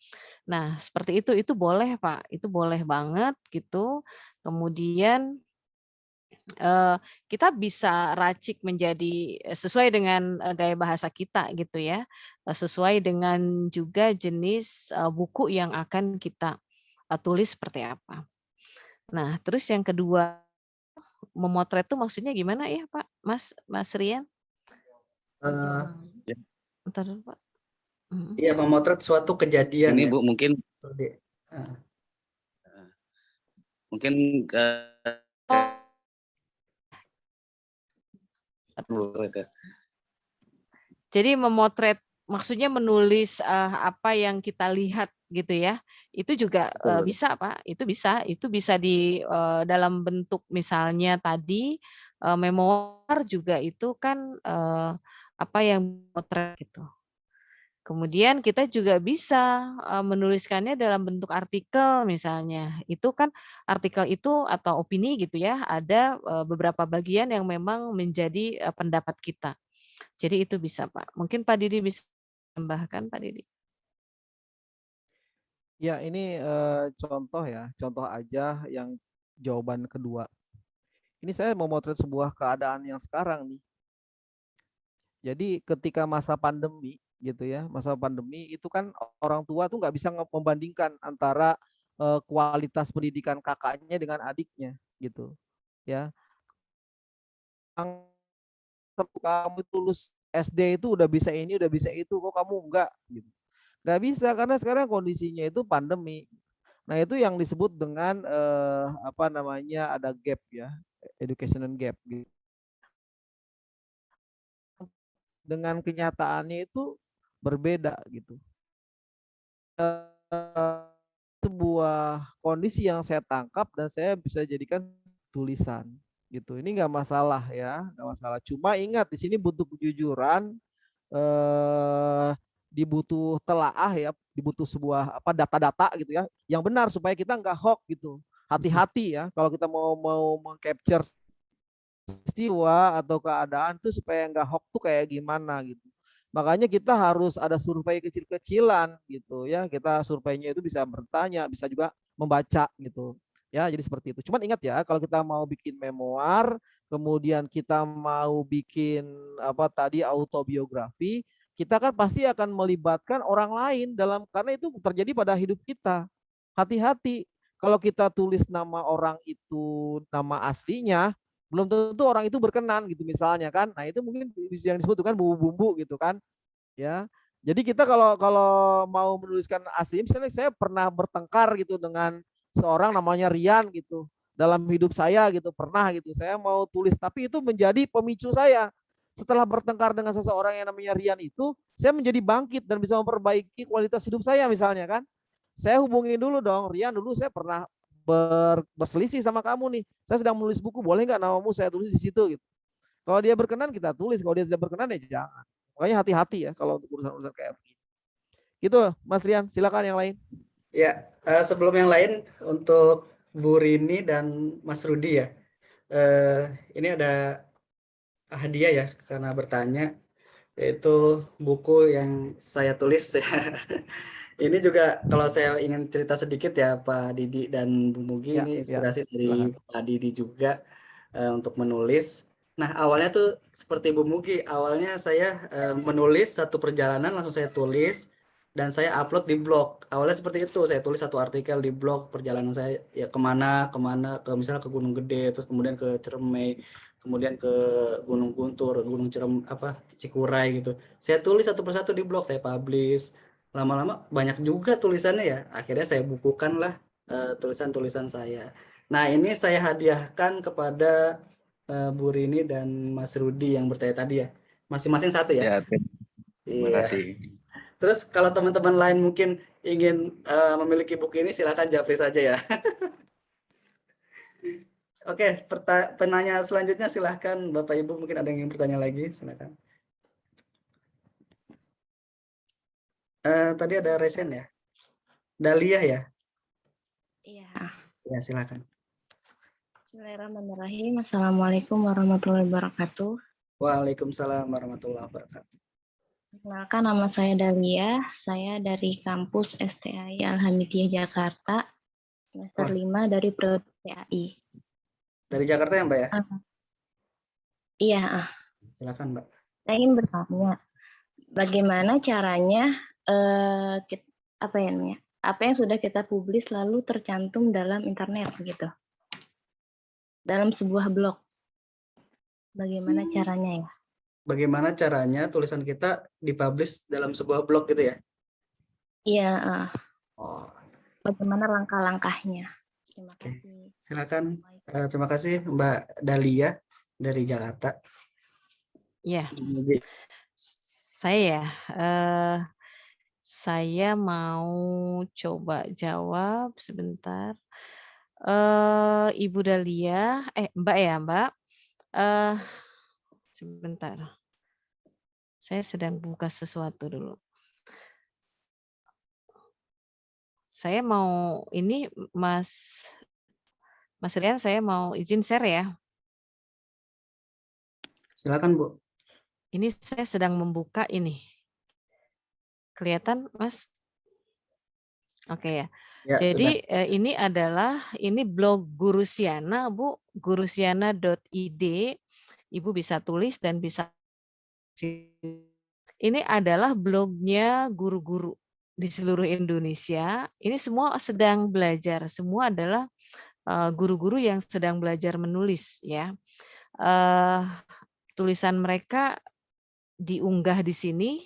Nah, seperti itu boleh Pak, itu boleh banget gitu. Kemudian kita bisa racik menjadi sesuai dengan gaya bahasa kita gitu ya, sesuai dengan juga jenis buku yang akan kita tulis seperti apa. Nah, terus yang kedua, memotret itu maksudnya gimana ya Pak, Mas Rian? Eh, Bentar dulu Pak. Iya, memotret suatu kejadian Ini ya. Bu mungkin Ah, mungkin Bu, itu. Jadi memotret, maksudnya menulis apa yang kita lihat gitu ya. Itu juga Betul, betul. bisa Pak, itu bisa di dalam bentuk misalnya tadi memoir juga itu kan apa yang potret gitu. Kemudian kita juga bisa menuliskannya dalam bentuk artikel misalnya. Itu kan artikel itu atau opini gitu ya, ada beberapa bagian yang memang menjadi pendapat kita. Jadi itu bisa Pak. Mungkin Pak Didi bisa tambahkan Pak Didi. Ya, ini contoh ya, contoh aja yang jawaban kedua. Ini saya memotret sebuah keadaan yang sekarang nih. Jadi ketika masa pandemi gitu ya, masa pandemi itu kan orang tua tuh nggak bisa membandingkan antara kualitas pendidikan kakaknya dengan adiknya gitu ya. Kamu lulus SD itu udah bisa ini, udah bisa itu, kok kamu enggak gitu. Nggak bisa karena sekarang kondisinya itu pandemi. Nah, itu yang disebut dengan apa namanya, ada gap ya, educational gap gitu. Dengan kenyataannya itu berbeda gitu. Sebuah kondisi yang saya tangkap dan saya bisa jadikan tulisan gitu. Ini nggak masalah ya, nggak masalah. Cuma ingat di sini butuh kejujuran, dibutuh telaah ya, dibutuh sebuah apa data-data gitu ya, yang benar supaya kita nggak hoax gitu. Hati-hati ya kalau kita mau mengcapture peristiwa atau keadaan tuh supaya nggak hoax tuh kayak gimana gitu. Makanya kita harus ada survei kecil-kecilan gitu ya. Kita surveinya itu bisa bertanya, bisa juga membaca gitu. Ya, jadi seperti itu. Cuman ingat ya, kalau kita mau bikin memoir, kemudian kita mau bikin apa tadi autobiografi, kita kan pasti akan melibatkan orang lain dalam karena itu terjadi pada hidup kita. Hati-hati. Kalau kita tulis nama orang itu nama aslinya, belum tentu orang itu berkenan gitu misalnya kan. Nah, itu mungkin yang disebut kan bumbu-bumbu gitu kan ya. Jadi kita kalau kalau mau menuliskan asli, misalnya saya pernah bertengkar gitu dengan seorang namanya Rian gitu dalam hidup saya gitu, pernah gitu saya mau tulis, tapi itu menjadi pemicu saya. Setelah bertengkar dengan seseorang yang namanya Rian itu, saya menjadi bangkit dan bisa memperbaiki kualitas hidup saya misalnya kan. Saya hubungi dulu dong, Rian, dulu saya pernah berselisih sama kamu nih, saya sedang menulis buku, boleh nggak namamu saya tulis di situ gitu. Kalau dia berkenan kita tulis, kalau dia tidak berkenan ya jangan. Makanya hati-hati ya kalau untuk urusan-urusan kayak begini. Gitu, Mas Rian, silakan yang lain. Ya, sebelum yang lain untuk Bu Rini dan Mas Rudi ya. Ini ada hadiah ya karena bertanya, yaitu buku yang saya tulis ya. Ini juga kalau saya ingin cerita sedikit ya Pak Didi dan Bu Mugi, Ya, ini ya, inspirasi dari silakan. Pak Didi juga untuk menulis. Nah, awalnya tuh seperti Bu Mugi, awalnya saya menulis satu perjalanan langsung saya tulis dan saya upload di blog. Awalnya seperti itu, saya tulis satu artikel di blog perjalanan saya ya kemana ke misalnya ke Gunung Gede, terus kemudian ke Ciremai, kemudian ke Gunung Guntur, Gunung Cikuray gitu. Saya tulis satu persatu di blog, saya publish. Lama-lama banyak juga tulisannya ya. Akhirnya saya bukukan lah tulisan-tulisan saya. Nah, ini saya hadiahkan kepada Bu Rini dan Mas Rudi yang bertanya tadi ya. Masing-masing satu ya. Ya, terima Iya. kasih. Terus kalau teman-teman lain mungkin ingin memiliki buku ini silakan japri saja ya. Oke, penanya selanjutnya silahkan Bapak Ibu, mungkin ada yang ingin bertanya lagi, silakan. Tadi ada Resen ya, Dahlia ya, Iya. ya silakan. Bismillahirrahmanirrahim. Assalamualaikum warahmatullahi wabarakatuh. Waalaikumsalam warahmatullahi wabarakatuh. Perkenalkan, nama saya Dalia. Saya dari kampus STAI Alhamdiyah Jakarta, semester Wah. 5 dari Prodi STAI. Dari Jakarta ya Mbak ya? Iya, Silakan Mbak. saya ingin bertanya, bagaimana caranya apa yang sudah kita publis lalu tercantum dalam internet gitu, dalam sebuah blog. Bagaimana caranya ya? Bagaimana caranya tulisan kita dipublish dalam sebuah blog gitu ya? Iya, Oh, bagaimana langkah-langkahnya? Terima Oke. kasih. silakan. Terima kasih Mbak Dalia dari Jakarta. Ya, Jadi, saya mau coba jawab sebentar. Ibu Dalia, Mbak ya Mbak. Sebentar. Saya sedang buka sesuatu dulu. Saya mau ini Mas Rian, saya mau izin share ya. silakan Bu. Ini saya sedang membuka ini. Kelihatan, Mas? Oke ya. Ya, Jadi sudah. ini blog Guru Siana, Bu, gurusiana.id. Ibu bisa tulis dan bisa. Ini adalah blognya guru-guru di seluruh Indonesia. Ini semua sedang belajar, semua adalah guru-guru yang sedang belajar menulis ya. Tulisan mereka diunggah di sini,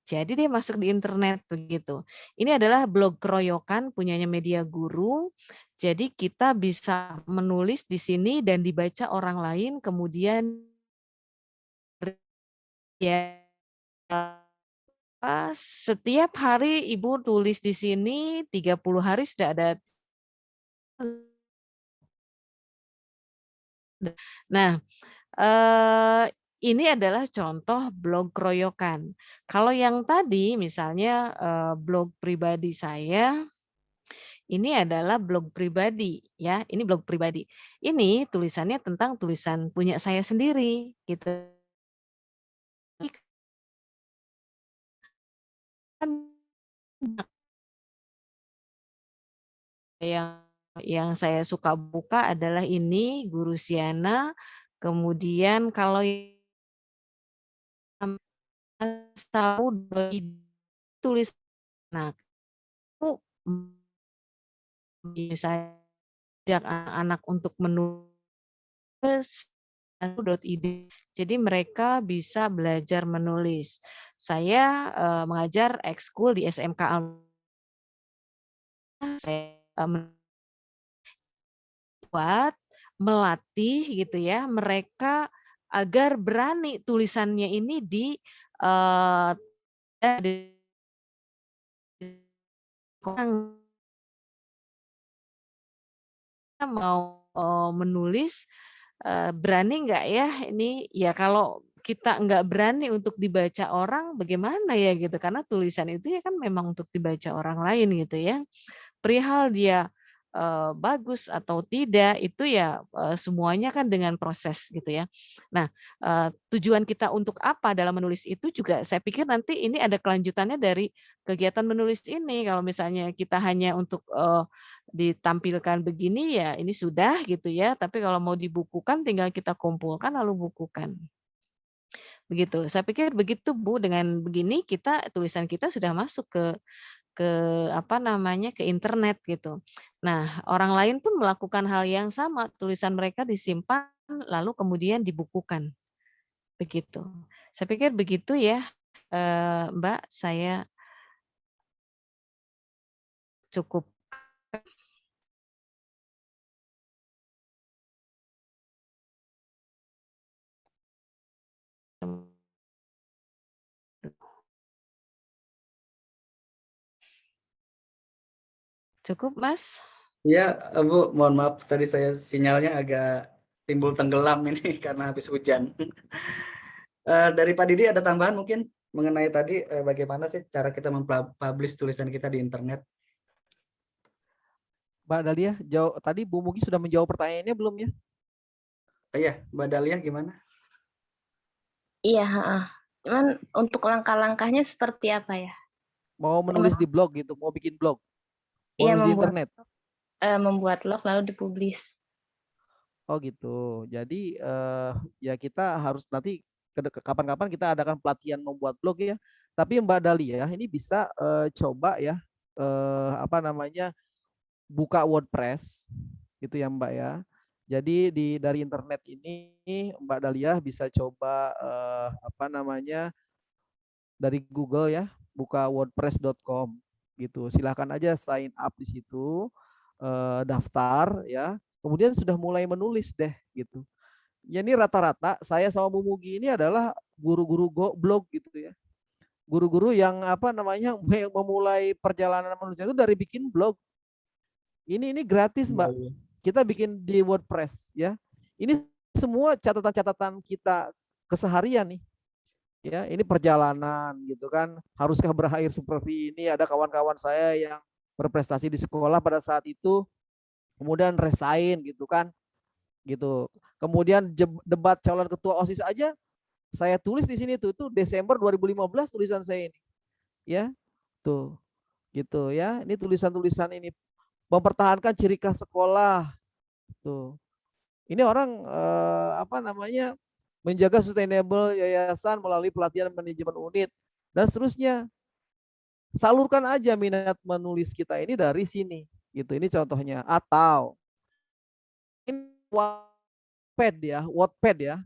jadi dia masuk di internet begitu. Ini adalah blog keroyokan punyanya Media Guru. Jadi kita bisa menulis di sini dan dibaca orang lain, kemudian ya setiap hari Ibu tulis di sini 30 hari sudah ada. Nah, ini adalah contoh blog keroyokan. Kalau yang tadi misalnya blog pribadi saya, ini adalah blog pribadi ya, ini blog pribadi. Ini tulisannya tentang tulisan punya saya sendiri gitu. Yang saya suka buka adalah ini Guru Siana. Kemudian kalau tahu tulis, nah aku bisa ajak anak-anak untuk menulis .id. Jadi mereka bisa belajar menulis. Saya mengajar ekskul di SMK saya buat melatih gitu ya mereka agar berani tulisannya ini mau menulis berani nggak ya ini ya kalau kita nggak berani untuk dibaca orang bagaimana ya gitu karena tulisan itu ya kan memang untuk dibaca orang lain gitu ya perihal dia bagus atau tidak itu ya semuanya kan dengan proses gitu ya. Nah tujuan kita untuk apa dalam menulis itu juga saya pikir nanti ini ada kelanjutannya dari kegiatan menulis ini. Kalau misalnya kita hanya untuk ditampilkan begini ya ini sudah gitu ya. Tapi kalau mau dibukukan tinggal kita kumpulkan lalu bukukan. Begitu. Saya pikir begitu Bu dengan begini tulisan kita sudah masuk ke ke internet gitu. Nah, orang lain pun melakukan hal yang sama, tulisan mereka disimpan lalu kemudian dibukukan. Begitu. Saya pikir begitu ya, Mbak, saya cukup. Cukup, Mas? Ya, Bu, mohon maaf tadi saya sinyalnya agak timbul tenggelam ini karena habis hujan. Dari Pak Didi ada tambahan mungkin mengenai tadi bagaimana sih cara kita mempublish tulisan kita di internet? Mbak Dalia, tadi Bu Mugi sudah menjawab pertanyaannya belum ya? Iya, Mbak Dahlia gimana? Iya, heeh. Cuman untuk langkah-langkahnya seperti apa ya? Mau menulis di blog gitu, mau bikin blog, mau Iya, nulis di internet. membuat blog lalu dipublis. Oh gitu. Jadi ya kita harus nanti kapan-kapan kita adakan pelatihan membuat blog ya. Tapi Mbak Dahlia ini bisa coba ya apa namanya buka WordPress gitu ya Mbak ya. Jadi dari internet ini Mbak Dahlia bisa coba apa namanya dari Google ya, buka wordpress.com gitu. Silahkan aja sign up di situ, daftar ya. Kemudian sudah mulai menulis deh gitu. Ya ini rata-rata saya sama Bu Mugi ini adalah guru-guru blog gitu ya. Guru-guru yang apa namanya memulai perjalanan menulis itu dari bikin blog. Ini gratis Mbak. Kita bikin di WordPress ya. Ini semua catatan-catatan kita keseharian nih. Ya, ini perjalanan gitu kan. Haruskah berakhir seperti ini? Ada kawan-kawan saya yang berprestasi di sekolah pada saat itu, kemudian resign gitu kan. Gitu. Kemudian debat calon ketua OSIS aja saya tulis di sini tuh Desember 2015 tulisan saya ini. Ya. Tuh. Gitu ya. Ini tulisan-tulisan ini mempertahankan ciri khas sekolah. Tuh. Ini orang apa namanya menjaga sustainable yayasan melalui pelatihan manajemen unit dan seterusnya. Salurkan aja minat menulis kita ini dari sini. Gitu. Ini contohnya. Atau ini Wattpad ya, Wattpad ya.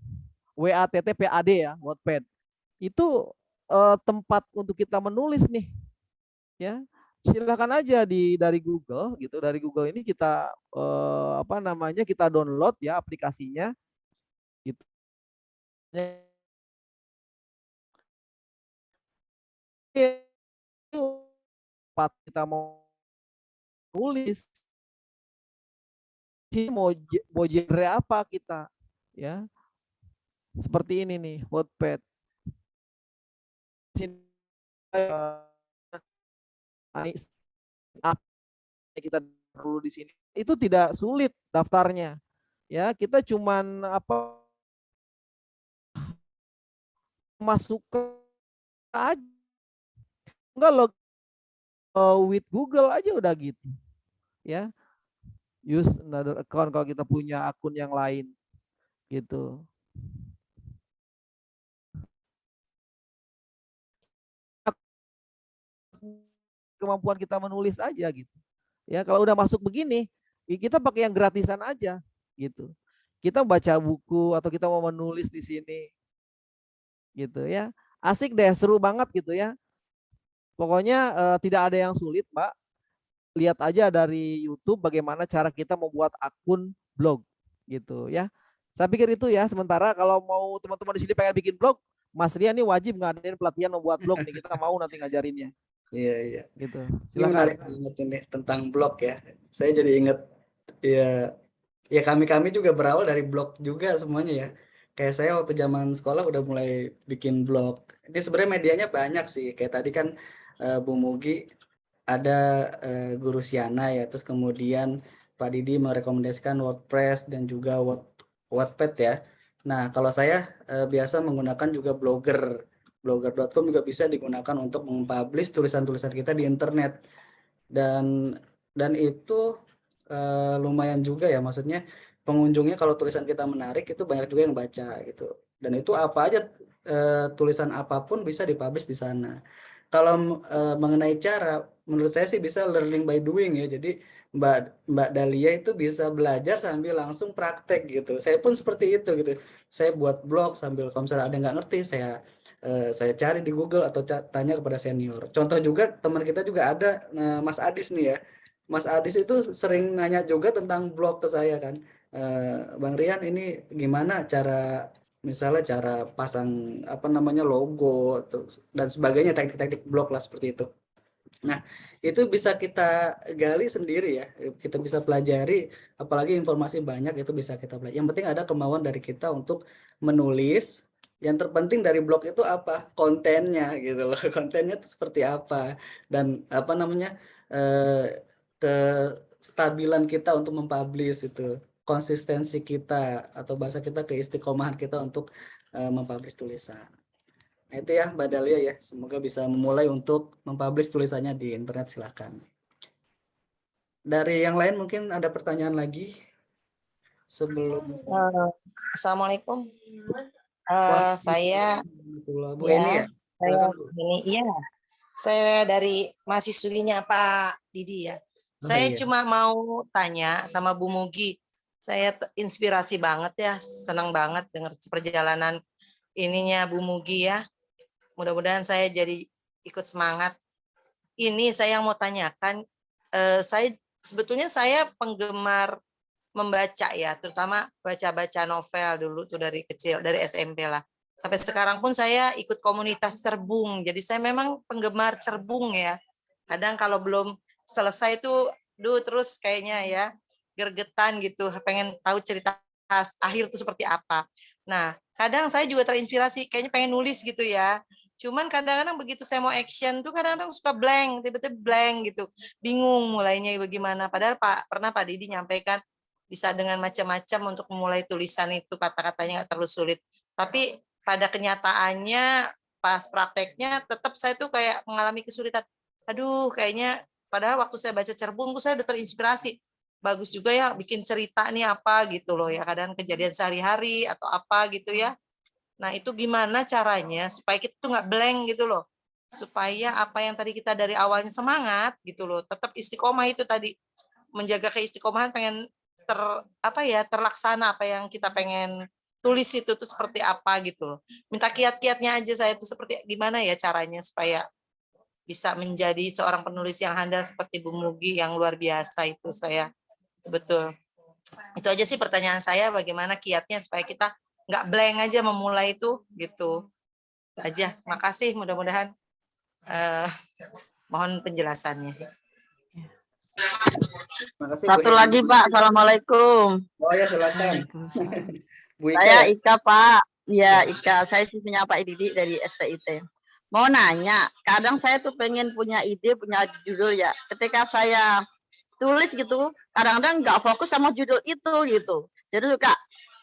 WATTPAD ya, Wattpad. Itu tempat untuk kita menulis nih. Ya. Silakan aja dari Google gitu. Dari Google ini kita apa namanya? Kita download ya aplikasinya gitu. Tempat kita mau tulis mau genre apa kita ya. Seperti ini nih, Wattpad. Kita dulu di sini itu tidak sulit daftarnya ya, kita cuman apa masuk ke aja enggak log with Google aja udah gitu ya, use another account kalau kita punya akun yang lain gitu. Kemampuan kita menulis aja gitu ya. Kalau udah masuk begini kita pakai yang gratisan aja gitu. Kita baca buku atau kita mau menulis di sini gitu ya. Asik deh, seru banget gitu ya. Pokoknya tidak ada yang sulit, Mbak. Lihat aja dari YouTube bagaimana cara kita membuat akun blog gitu ya. Saya pikir itu ya. Sementara kalau mau teman-teman di sini pengen bikin blog, Mas Rian nih wajib ngadain pelatihan membuat blog nih. Kita mau nanti ngajarinnya. Iya, iya. Gitu. Ini Silakan. menarik banget ini tentang blog ya. Saya jadi ingat ya kami juga berawal dari blog juga semuanya ya. Kayak saya waktu zaman sekolah udah mulai bikin blog. Ini sebenarnya medianya banyak sih. Kayak tadi kan Bu Mugi ada Guru Siana ya. Terus kemudian Pak Didi merekomendasikan WordPress dan juga Wattpad ya. Nah, kalau saya biasa menggunakan juga Blogger. Blogger.com juga bisa digunakan untuk mempublish tulisan-tulisan kita di internet. Dan itu lumayan juga ya, maksudnya pengunjungnya kalau tulisan kita menarik itu banyak juga yang baca gitu. Dan itu apa aja tulisan apapun bisa dipublish di sana. Kalau mengenai cara, menurut saya sih bisa learning by doing ya. Jadi Mbak Dahlia itu bisa belajar sambil langsung praktek gitu. Saya pun seperti itu gitu. Saya buat blog sambil kalau misalnya ada yang nggak ngerti, saya cari di Google atau tanya kepada senior. Contoh juga teman kita juga ada Mas Adis nih ya. Mas Adis itu sering nanya juga tentang blog ke saya kan. Bang Rian ini gimana misalnya cara pasang apa namanya logo dan sebagainya, teknik-teknik blog lah seperti itu. Nah, itu bisa kita gali sendiri ya. Kita bisa pelajari, apalagi informasi banyak itu bisa kita pelajari. Yang penting ada kemauan dari kita untuk menulis. Yang terpenting dari blog itu apa? Kontennya gitu loh. Kontennya itu seperti apa dan apa namanya? Kestabilan kita untuk mempublish itu. konsistensi kita atau bahasa kita keistiqomahan kita untuk mempublish tulisan. Nah, itu ya Mbak Dahlia ya. Semoga bisa memulai untuk mempublish tulisannya di internet, silakan. Dari yang lain mungkin ada pertanyaan lagi sebelum Assalamualaikum. Wah, Saya Bu Eni ya. saya Silakan Bu. ini saya dari mahasiswinya Pak Didi ya. Oh, Saya iya. cuma mau tanya sama Bu Mugi. Saya inspirasi banget ya, senang banget dengar perjalanan ininya Bu Mugi ya. Mudah-mudahan saya jadi ikut semangat. Ini saya yang mau tanyakan, sebetulnya saya penggemar membaca ya, terutama baca-baca novel dulu tuh dari kecil, dari SMP lah. Sampai sekarang pun saya ikut komunitas cerbung. Jadi saya memang penggemar cerbung ya. Kadang kalau belum selesai tuh, terus kayaknya ya gergetan gitu, pengen tahu cerita akhir itu seperti apa. Nah, kadang saya juga terinspirasi, kayaknya pengen nulis gitu ya. Cuman kadang-kadang begitu saya mau action tuh kadang-kadang suka blank, tiba-tiba blank gitu. Bingung mulainya bagaimana. Padahal pernah Pak Didi nyampaikan bisa dengan macam-macam untuk memulai tulisan itu, kata-katanya nggak terlalu sulit. Tapi pada kenyataannya pas prakteknya tetap saya tuh kayak mengalami kesulitan. Aduh, kayaknya padahal waktu saya baca cerbung tuh saya udah terinspirasi. Bagus juga ya bikin cerita nih apa gitu loh ya, kadang kejadian sehari-hari atau apa gitu ya. Nah, itu gimana caranya supaya kita tuh nggak blank gitu loh. Supaya apa yang tadi kita dari awalnya semangat gitu loh, tetap istiqomah itu tadi. Menjaga keistiqomahan pengen terlaksana apa yang kita pengen tulis itu tuh seperti apa gitu loh. Minta kiat-kiatnya aja saya tuh seperti gimana ya caranya supaya bisa menjadi seorang penulis yang handal seperti Bu Mugi yang luar biasa itu saya. Betul. Itu aja sih pertanyaan saya, bagaimana kiatnya supaya kita nggak blank aja memulai itu gitu. Itu aja. Makasih, mudah-mudahan mohon penjelasannya. Makasih, Satu Bu Eni. lagi Pak, Assalamualaikum. Oh ya, silakan. Waalaikumsalam. Bu Ika Saya ya. Ika Pak, ya Ika, saya siswinya Pak Didi dari STIT. Mau nanya, kadang saya tuh pengen punya ide, punya judul ya. Ketika saya tulis gitu, kadang-kadang nggak fokus sama judul itu gitu. Jadi suka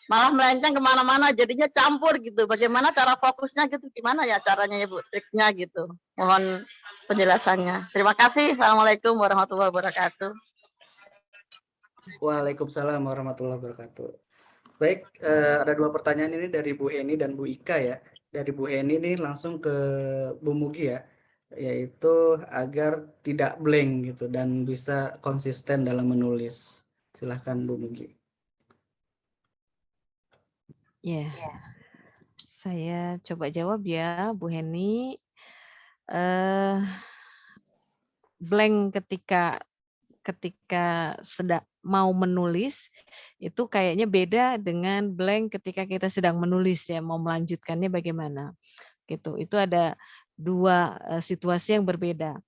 malah melenceng kemana-mana, jadinya campur gitu. Bagaimana cara fokusnya gitu? Gimana ya caranya ya Bu, triknya gitu? Mohon penjelasannya. Terima kasih. Assalamualaikum warahmatullahi wabarakatuh. Waalaikumsalam warahmatullahi wabarakatuh. Baik, ada dua pertanyaan ini dari Bu Eni dan Bu Ika ya. Dari Bu Eni ini langsung ke Bu Mugi ya, yaitu agar tidak blank gitu dan bisa konsisten dalam menulis. Silahkan Bu Mugi. Ya, saya coba jawab ya, Bu Heni. Blank ketika sedang mau menulis itu kayaknya beda dengan blank ketika kita sedang menulis ya, mau melanjutkannya bagaimana gitu. Itu ada dua situasi yang berbeda.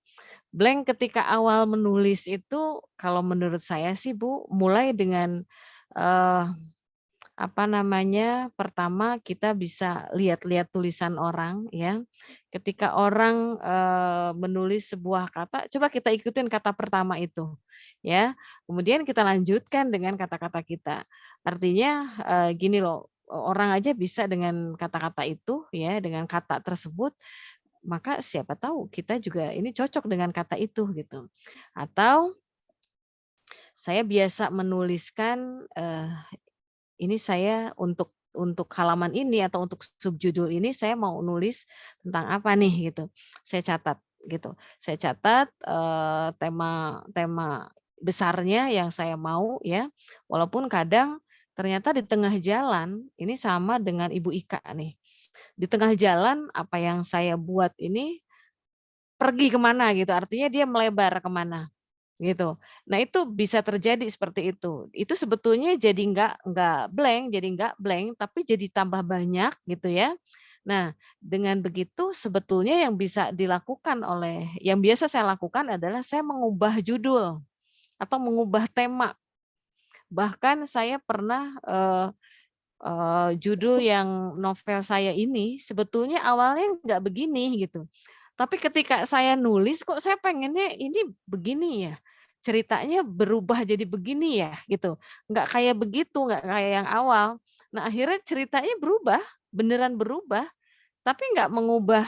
Blank ketika awal menulis itu kalau menurut saya sih Bu, mulai dengan pertama kita bisa lihat-lihat tulisan orang ya. Ketika orang menulis sebuah kata, coba kita ikutin kata pertama itu ya. Kemudian kita lanjutkan dengan kata-kata kita. Artinya gini loh, orang aja bisa dengan kata-kata itu ya, dengan kata tersebut, maka siapa tahu kita juga ini cocok dengan kata itu gitu. Atau saya biasa menuliskan ini saya untuk halaman ini atau untuk subjudul ini saya mau nulis tentang apa nih gitu. Saya catat gitu. Saya catat tema besarnya yang saya mau ya. Walaupun kadang ternyata di tengah jalan ini sama dengan Ibu Ika nih. Di tengah jalan apa yang saya buat ini pergi kemana gitu. Artinya dia melebar kemana gitu. Nah itu bisa terjadi seperti itu. Itu sebetulnya jadi nggak blank, tapi jadi tambah banyak gitu ya. Nah dengan begitu sebetulnya yang bisa dilakukan yang biasa saya lakukan adalah saya mengubah judul atau mengubah tema. Bahkan saya pernah judul yang novel saya ini sebetulnya awalnya nggak begini gitu. Tapi ketika saya nulis kok saya pengennya ini begini ya. ceritanya berubah jadi begini ya gitu. Nggak kayak begitu, nggak kayak yang awal. Nah akhirnya ceritanya berubah, beneran berubah, tapi nggak mengubah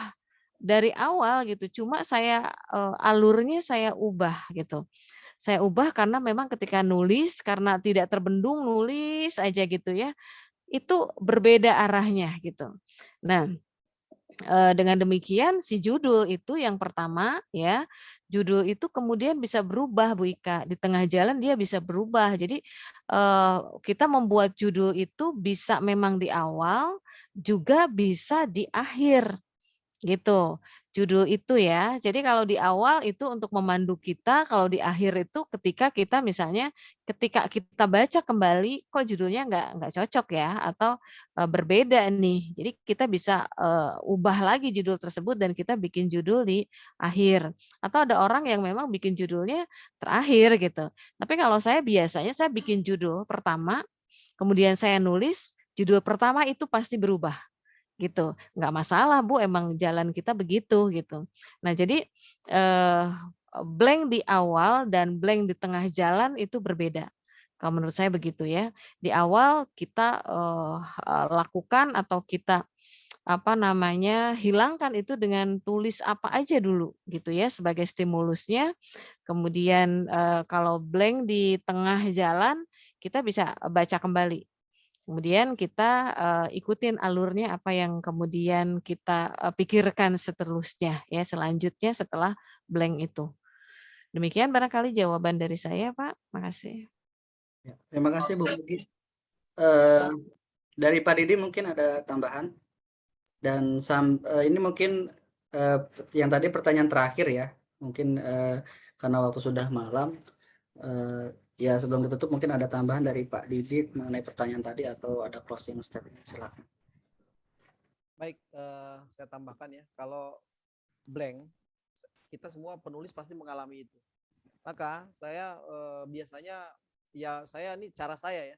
dari awal gitu. Cuma saya alurnya saya ubah gitu. Saya ubah karena memang ketika nulis, karena tidak terbendung nulis aja gitu ya, itu berbeda arahnya gitu. Nah, dengan demikian si judul itu yang pertama ya, judul itu kemudian bisa berubah Bu Ika, di tengah jalan dia bisa berubah. Jadi kita membuat judul itu bisa memang di awal, juga bisa di akhir gitu. Judul itu ya. Jadi kalau di awal itu untuk memandu kita, kalau di akhir itu ketika kita misalnya ketika kita baca kembali kok judulnya nggak cocok ya atau berbeda nih. Jadi kita bisa ubah lagi judul tersebut dan kita bikin judul di akhir. Atau ada orang yang memang bikin judulnya terakhir gitu. Tapi kalau saya biasanya saya bikin judul pertama, kemudian saya nulis judul pertama itu pasti berubah gitu. Nggak masalah Bu, emang jalan kita begitu gitu. Nah jadi blank di awal dan blank di tengah jalan itu berbeda. Kalau menurut saya begitu ya. Di awal kita lakukan atau kita hilangkan itu dengan tulis apa aja dulu gitu ya sebagai stimulusnya. Kemudian kalau blank di tengah jalan kita bisa baca kembali. Kemudian kita ikutin alurnya apa yang kemudian kita pikirkan seterusnya ya selanjutnya setelah blank itu. Demikian barangkali jawaban dari saya, Pak. Makasih. Ya, terima kasih Bu Mugi. Dari Pak Didi mungkin ada tambahan dan ini mungkin yang tadi pertanyaan terakhir ya, mungkin karena waktu sudah malam. Ya sebelum ditutup mungkin ada tambahan dari Pak Didi mengenai pertanyaan tadi atau ada closing statement, silakan. Baik, saya tambahkan ya, kalau blank, kita semua penulis pasti mengalami itu. Maka saya biasanya, ya saya ini cara saya ya,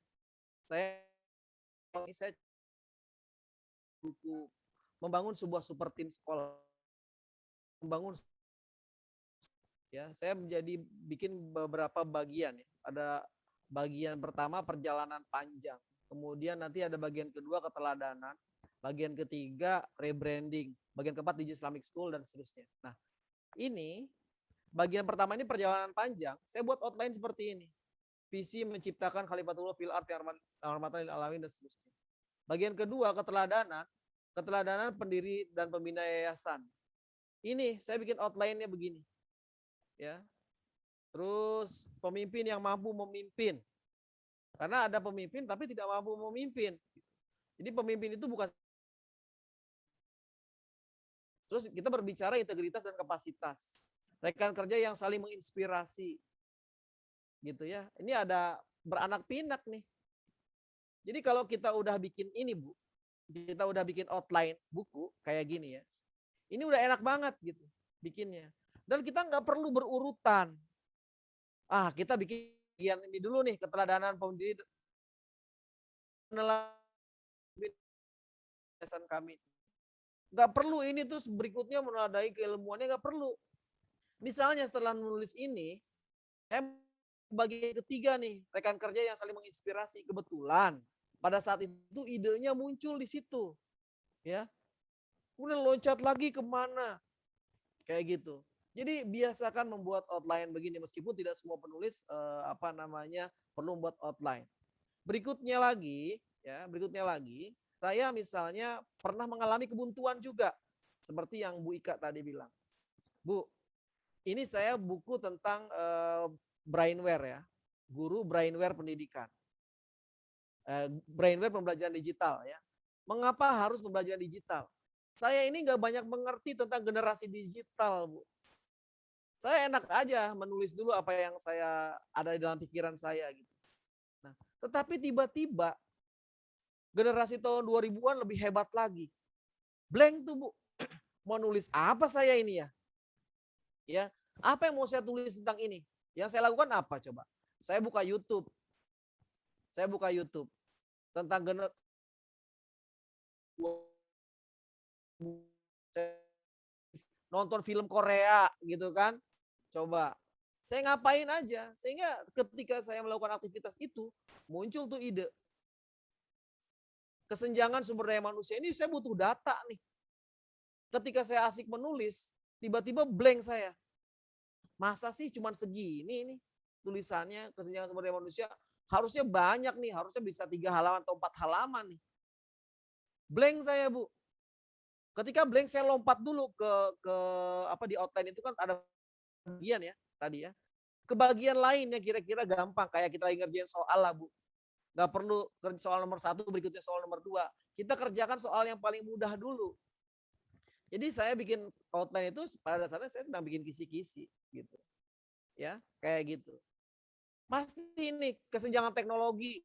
saya buku membangun sebuah super tim sekolah, membangun ya, saya menjadi bikin beberapa bagian ya. Ada bagian pertama perjalanan panjang, kemudian nanti ada bagian kedua keteladanan, bagian ketiga rebranding, bagian keempat di Islamic School dan seterusnya. Nah, ini bagian pertama ini perjalanan panjang, saya buat outline seperti ini. Visi menciptakan Khalifatullah fil ardh rahmatan lil alamin dan seterusnya. Bagian kedua keteladanan pendiri dan pembina yayasan. Ini saya bikin outline-nya begini. Ya. Terus pemimpin yang mampu memimpin. Karena ada pemimpin tapi tidak mampu memimpin. Jadi pemimpin itu bukan. Terus kita berbicara integritas dan kapasitas. Rekan kerja yang saling menginspirasi. Gitu ya. Ini ada beranak pinak nih. Jadi kalau kita udah bikin ini, Bu, kita udah bikin outline buku kayak gini ya. Ini udah enak banget gitu bikinnya. Dan kita nggak perlu berurutan. Kita bikin ini dulu nih, keteladanan pendiri penelitian kami. Nggak perlu ini terus berikutnya menadai keilmuannya, nggak perlu. Misalnya setelah menulis ini, bagian ketiga nih, rekan kerja yang saling menginspirasi. Kebetulan pada saat itu idenya muncul di situ, ya. Kemudian loncat lagi kemana, kayak gitu. Jadi biasakan membuat outline begini, meskipun tidak semua penulis perlu membuat outline. Berikutnya lagi, saya misalnya pernah mengalami kebuntuan juga, seperti yang Bu Ika tadi bilang. Bu, ini saya buku tentang brainware ya, guru brainware pendidikan, brainware pembelajaran digital ya. Mengapa harus pembelajaran digital? Saya ini nggak banyak mengerti tentang generasi digital, Bu. Saya enak aja menulis dulu apa yang saya ada di dalam pikiran saya gitu. Nah, tetapi tiba-tiba generasi tahun 2000-an lebih hebat lagi. Blank tuh, Bu. Mau nulis apa saya ini ya? Ya, apa yang mau saya tulis tentang ini? Yang saya lakukan apa coba? Saya buka YouTube. Tentang nonton film Korea gitu kan. Coba Saya ngapain aja, sehingga ketika saya melakukan aktivitas itu, muncul tuh ide. Kesenjangan sumber daya manusia ini saya butuh data nih. Ketika saya asik menulis, tiba-tiba blank saya. Masa sih cuman segini nih tulisannya, kesenjangan sumber daya manusia, harusnya banyak nih, harusnya bisa 3 halaman atau 4 halaman nih. Blank saya, Bu. Ketika blank saya lompat dulu ke apa di outline itu kan ada bagian ya tadi ya. Ke bagian lain yang kira-kira gampang kayak kita lagi ngerjain soal lah, Bu. Nggak perlu soal nomor 1 berikutnya soal nomor 2. Kita kerjakan soal yang paling mudah dulu. Jadi saya bikin outline itu pada dasarnya saya sedang bikin kisi-kisi gitu. Ya, kayak gitu. Pasti ini kesenjangan teknologi.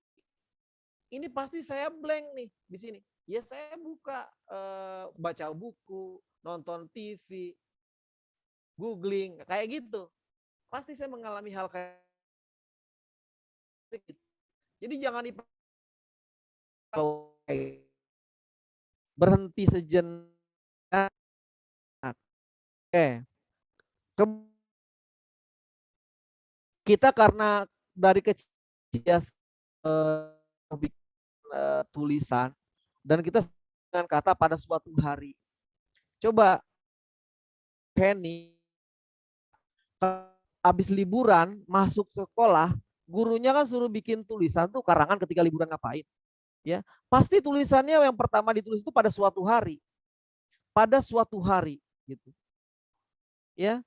Ini pasti saya blank nih di sini. Ya saya buka baca buku, nonton TV, googling kayak gitu. Pasti saya mengalami hal kayak gitu. Jadi jangan berhenti sejenak. Oke. Kita karena dari kecil tulisan dan kita dengan kata pada suatu hari. Coba Henny habis liburan masuk sekolah, gurunya kan suruh bikin tulisan tuh karangan ketika liburan ngapain. Ya, pasti tulisannya yang pertama ditulis itu pada suatu hari. Pada suatu hari gitu. Ya.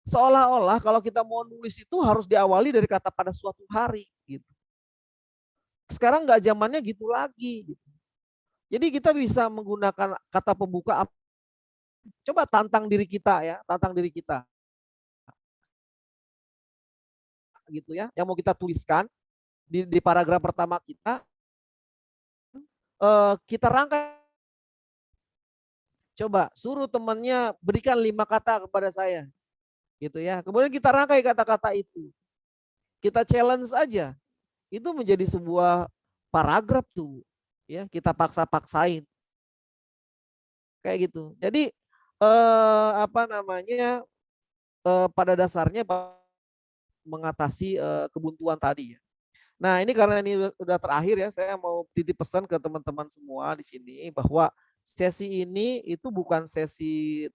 Seolah-olah kalau kita mau nulis itu harus diawali dari kata pada suatu hari gitu. Sekarang nggak zamannya gitu lagi gitu. Jadi kita bisa menggunakan kata pembuka. Coba tantang diri kita ya, tantang diri kita. Gitu ya, yang mau kita tuliskan di paragraf pertama kita rangkai. Coba suruh temannya berikan 5 kata kepada saya. Gitu ya. Kemudian kita rangkai kata-kata itu. Kita challenge aja. Itu menjadi sebuah paragraf tuh. Ya, kita paksa-paksain. Kayak gitu. Jadi pada dasarnya mengatasi kebuntuan tadi ya. Nah, ini karena ini udah terakhir ya, saya mau titip pesan ke teman-teman semua di sini bahwa sesi ini itu bukan sesi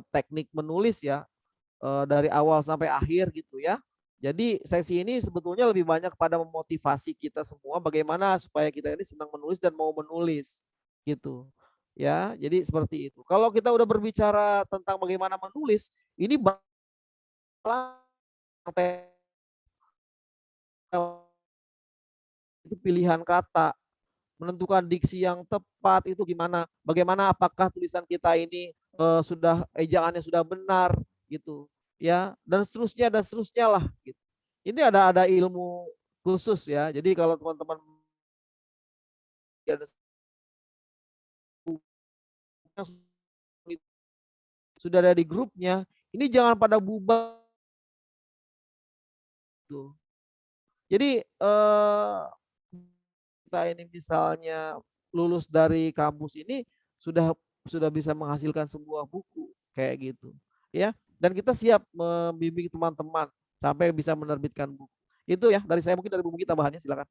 teknik menulis ya, dari awal sampai akhir gitu ya. Jadi sesi ini sebetulnya lebih banyak pada memotivasi kita semua bagaimana supaya kita ini senang menulis dan mau menulis gitu. Ya, jadi seperti itu. Kalau kita udah berbicara tentang bagaimana menulis, ini itu pilihan kata, menentukan diksi yang tepat itu gimana, bagaimana apakah tulisan kita ini sudah ejaannya sudah benar gitu ya, dan seterusnya lah gitu. Ini ada ilmu khusus ya. Jadi kalau teman-teman sudah ada di grupnya, ini jangan pada bubar tuh. Jadi kita ini misalnya lulus dari kampus ini sudah bisa menghasilkan sebuah buku kayak gitu ya, dan kita siap membimbing teman-teman sampai bisa menerbitkan buku. Itu ya dari saya, mungkin dari buku kita bahannya silakan.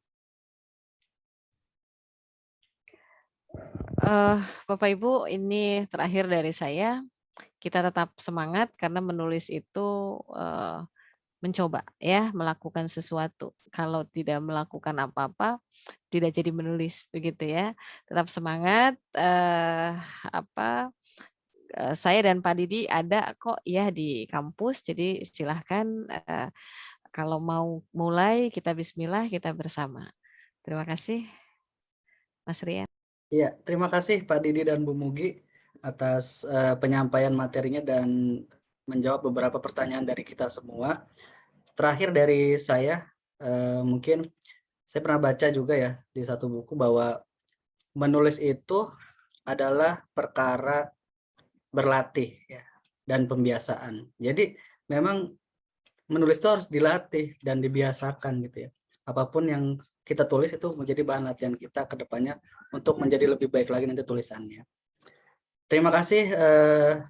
Bapak Ibu, ini terakhir dari saya. Kita tetap semangat karena menulis itu mencoba ya, melakukan sesuatu. Kalau tidak melakukan apa-apa, tidak jadi menulis begitu ya. Tetap semangat. Saya dan Pak Didi ada kok ya di kampus, jadi silahkan kalau mau mulai kita bismillah, kita bersama. Terima kasih, Mas Rian. Iya, terima kasih Pak Didi dan Bu Mugi atas penyampaian materinya dan menjawab beberapa pertanyaan dari kita semua. Terakhir dari saya, mungkin saya pernah baca juga ya di satu buku bahwa menulis itu adalah perkara berlatih ya, dan pembiasaan. Jadi memang menulis itu harus dilatih dan dibiasakan gitu ya. Apapun yang kita tulis itu menjadi bahan latihan kita ke depannya untuk menjadi lebih baik lagi nanti tulisannya. Terima kasih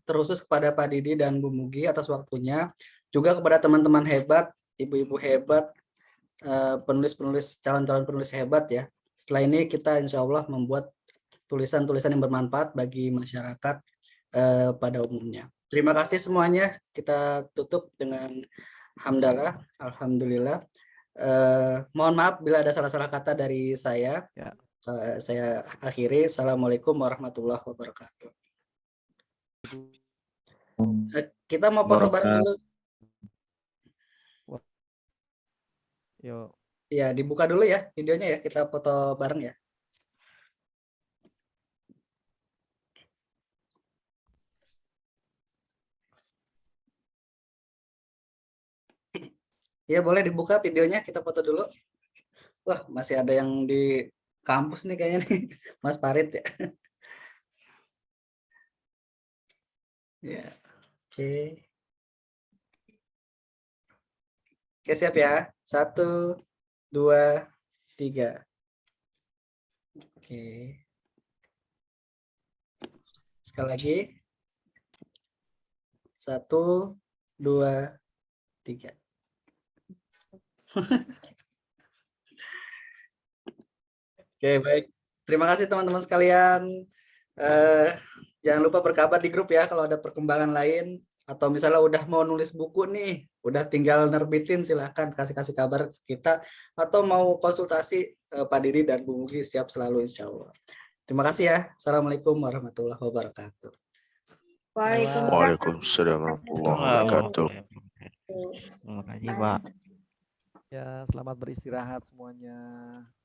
terkhusus kepada Pak Didi dan Bu Mugi atas waktunya. juga kepada teman-teman hebat, ibu-ibu hebat, penulis-penulis, calon-calon penulis hebat ya. Setelah ini kita insya Allah membuat tulisan-tulisan yang bermanfaat bagi masyarakat pada umumnya. Terima kasih semuanya. Kita tutup dengan hamdalah, alhamdulillah. Mohon maaf bila ada salah-salah kata dari saya. Ya. Saya akhiri. Assalamualaikum warahmatullahi wabarakatuh. Kita mau foto bareng dulu. Yuk. Ya, dibuka dulu ya videonya ya. Kita foto bareng ya. Ya, boleh dibuka videonya, kita foto dulu. Wah, masih ada yang di kampus nih kayaknya nih, Mas Farid ya. Ya, oke. Oke, siap ya. 1, 2, 3. Oke. Sekali lagi. 1, 2, 3. Oke, baik. Terima kasih teman-teman sekalian. Jangan lupa berkabar di grup ya kalau ada perkembangan lain. Atau misalnya udah mau nulis buku nih, udah tinggal nerbitin, silahkan kasih kabar kita. Atau mau konsultasi, Pak Didi dan Bu Mugi siap selalu insya Allah. Terima kasih ya. Assalamualaikum warahmatullahi wabarakatuh. Waalaikumsalam warahmatullahi wabarakatuh. Terima kasih, Pak. Ya, selamat beristirahat semuanya.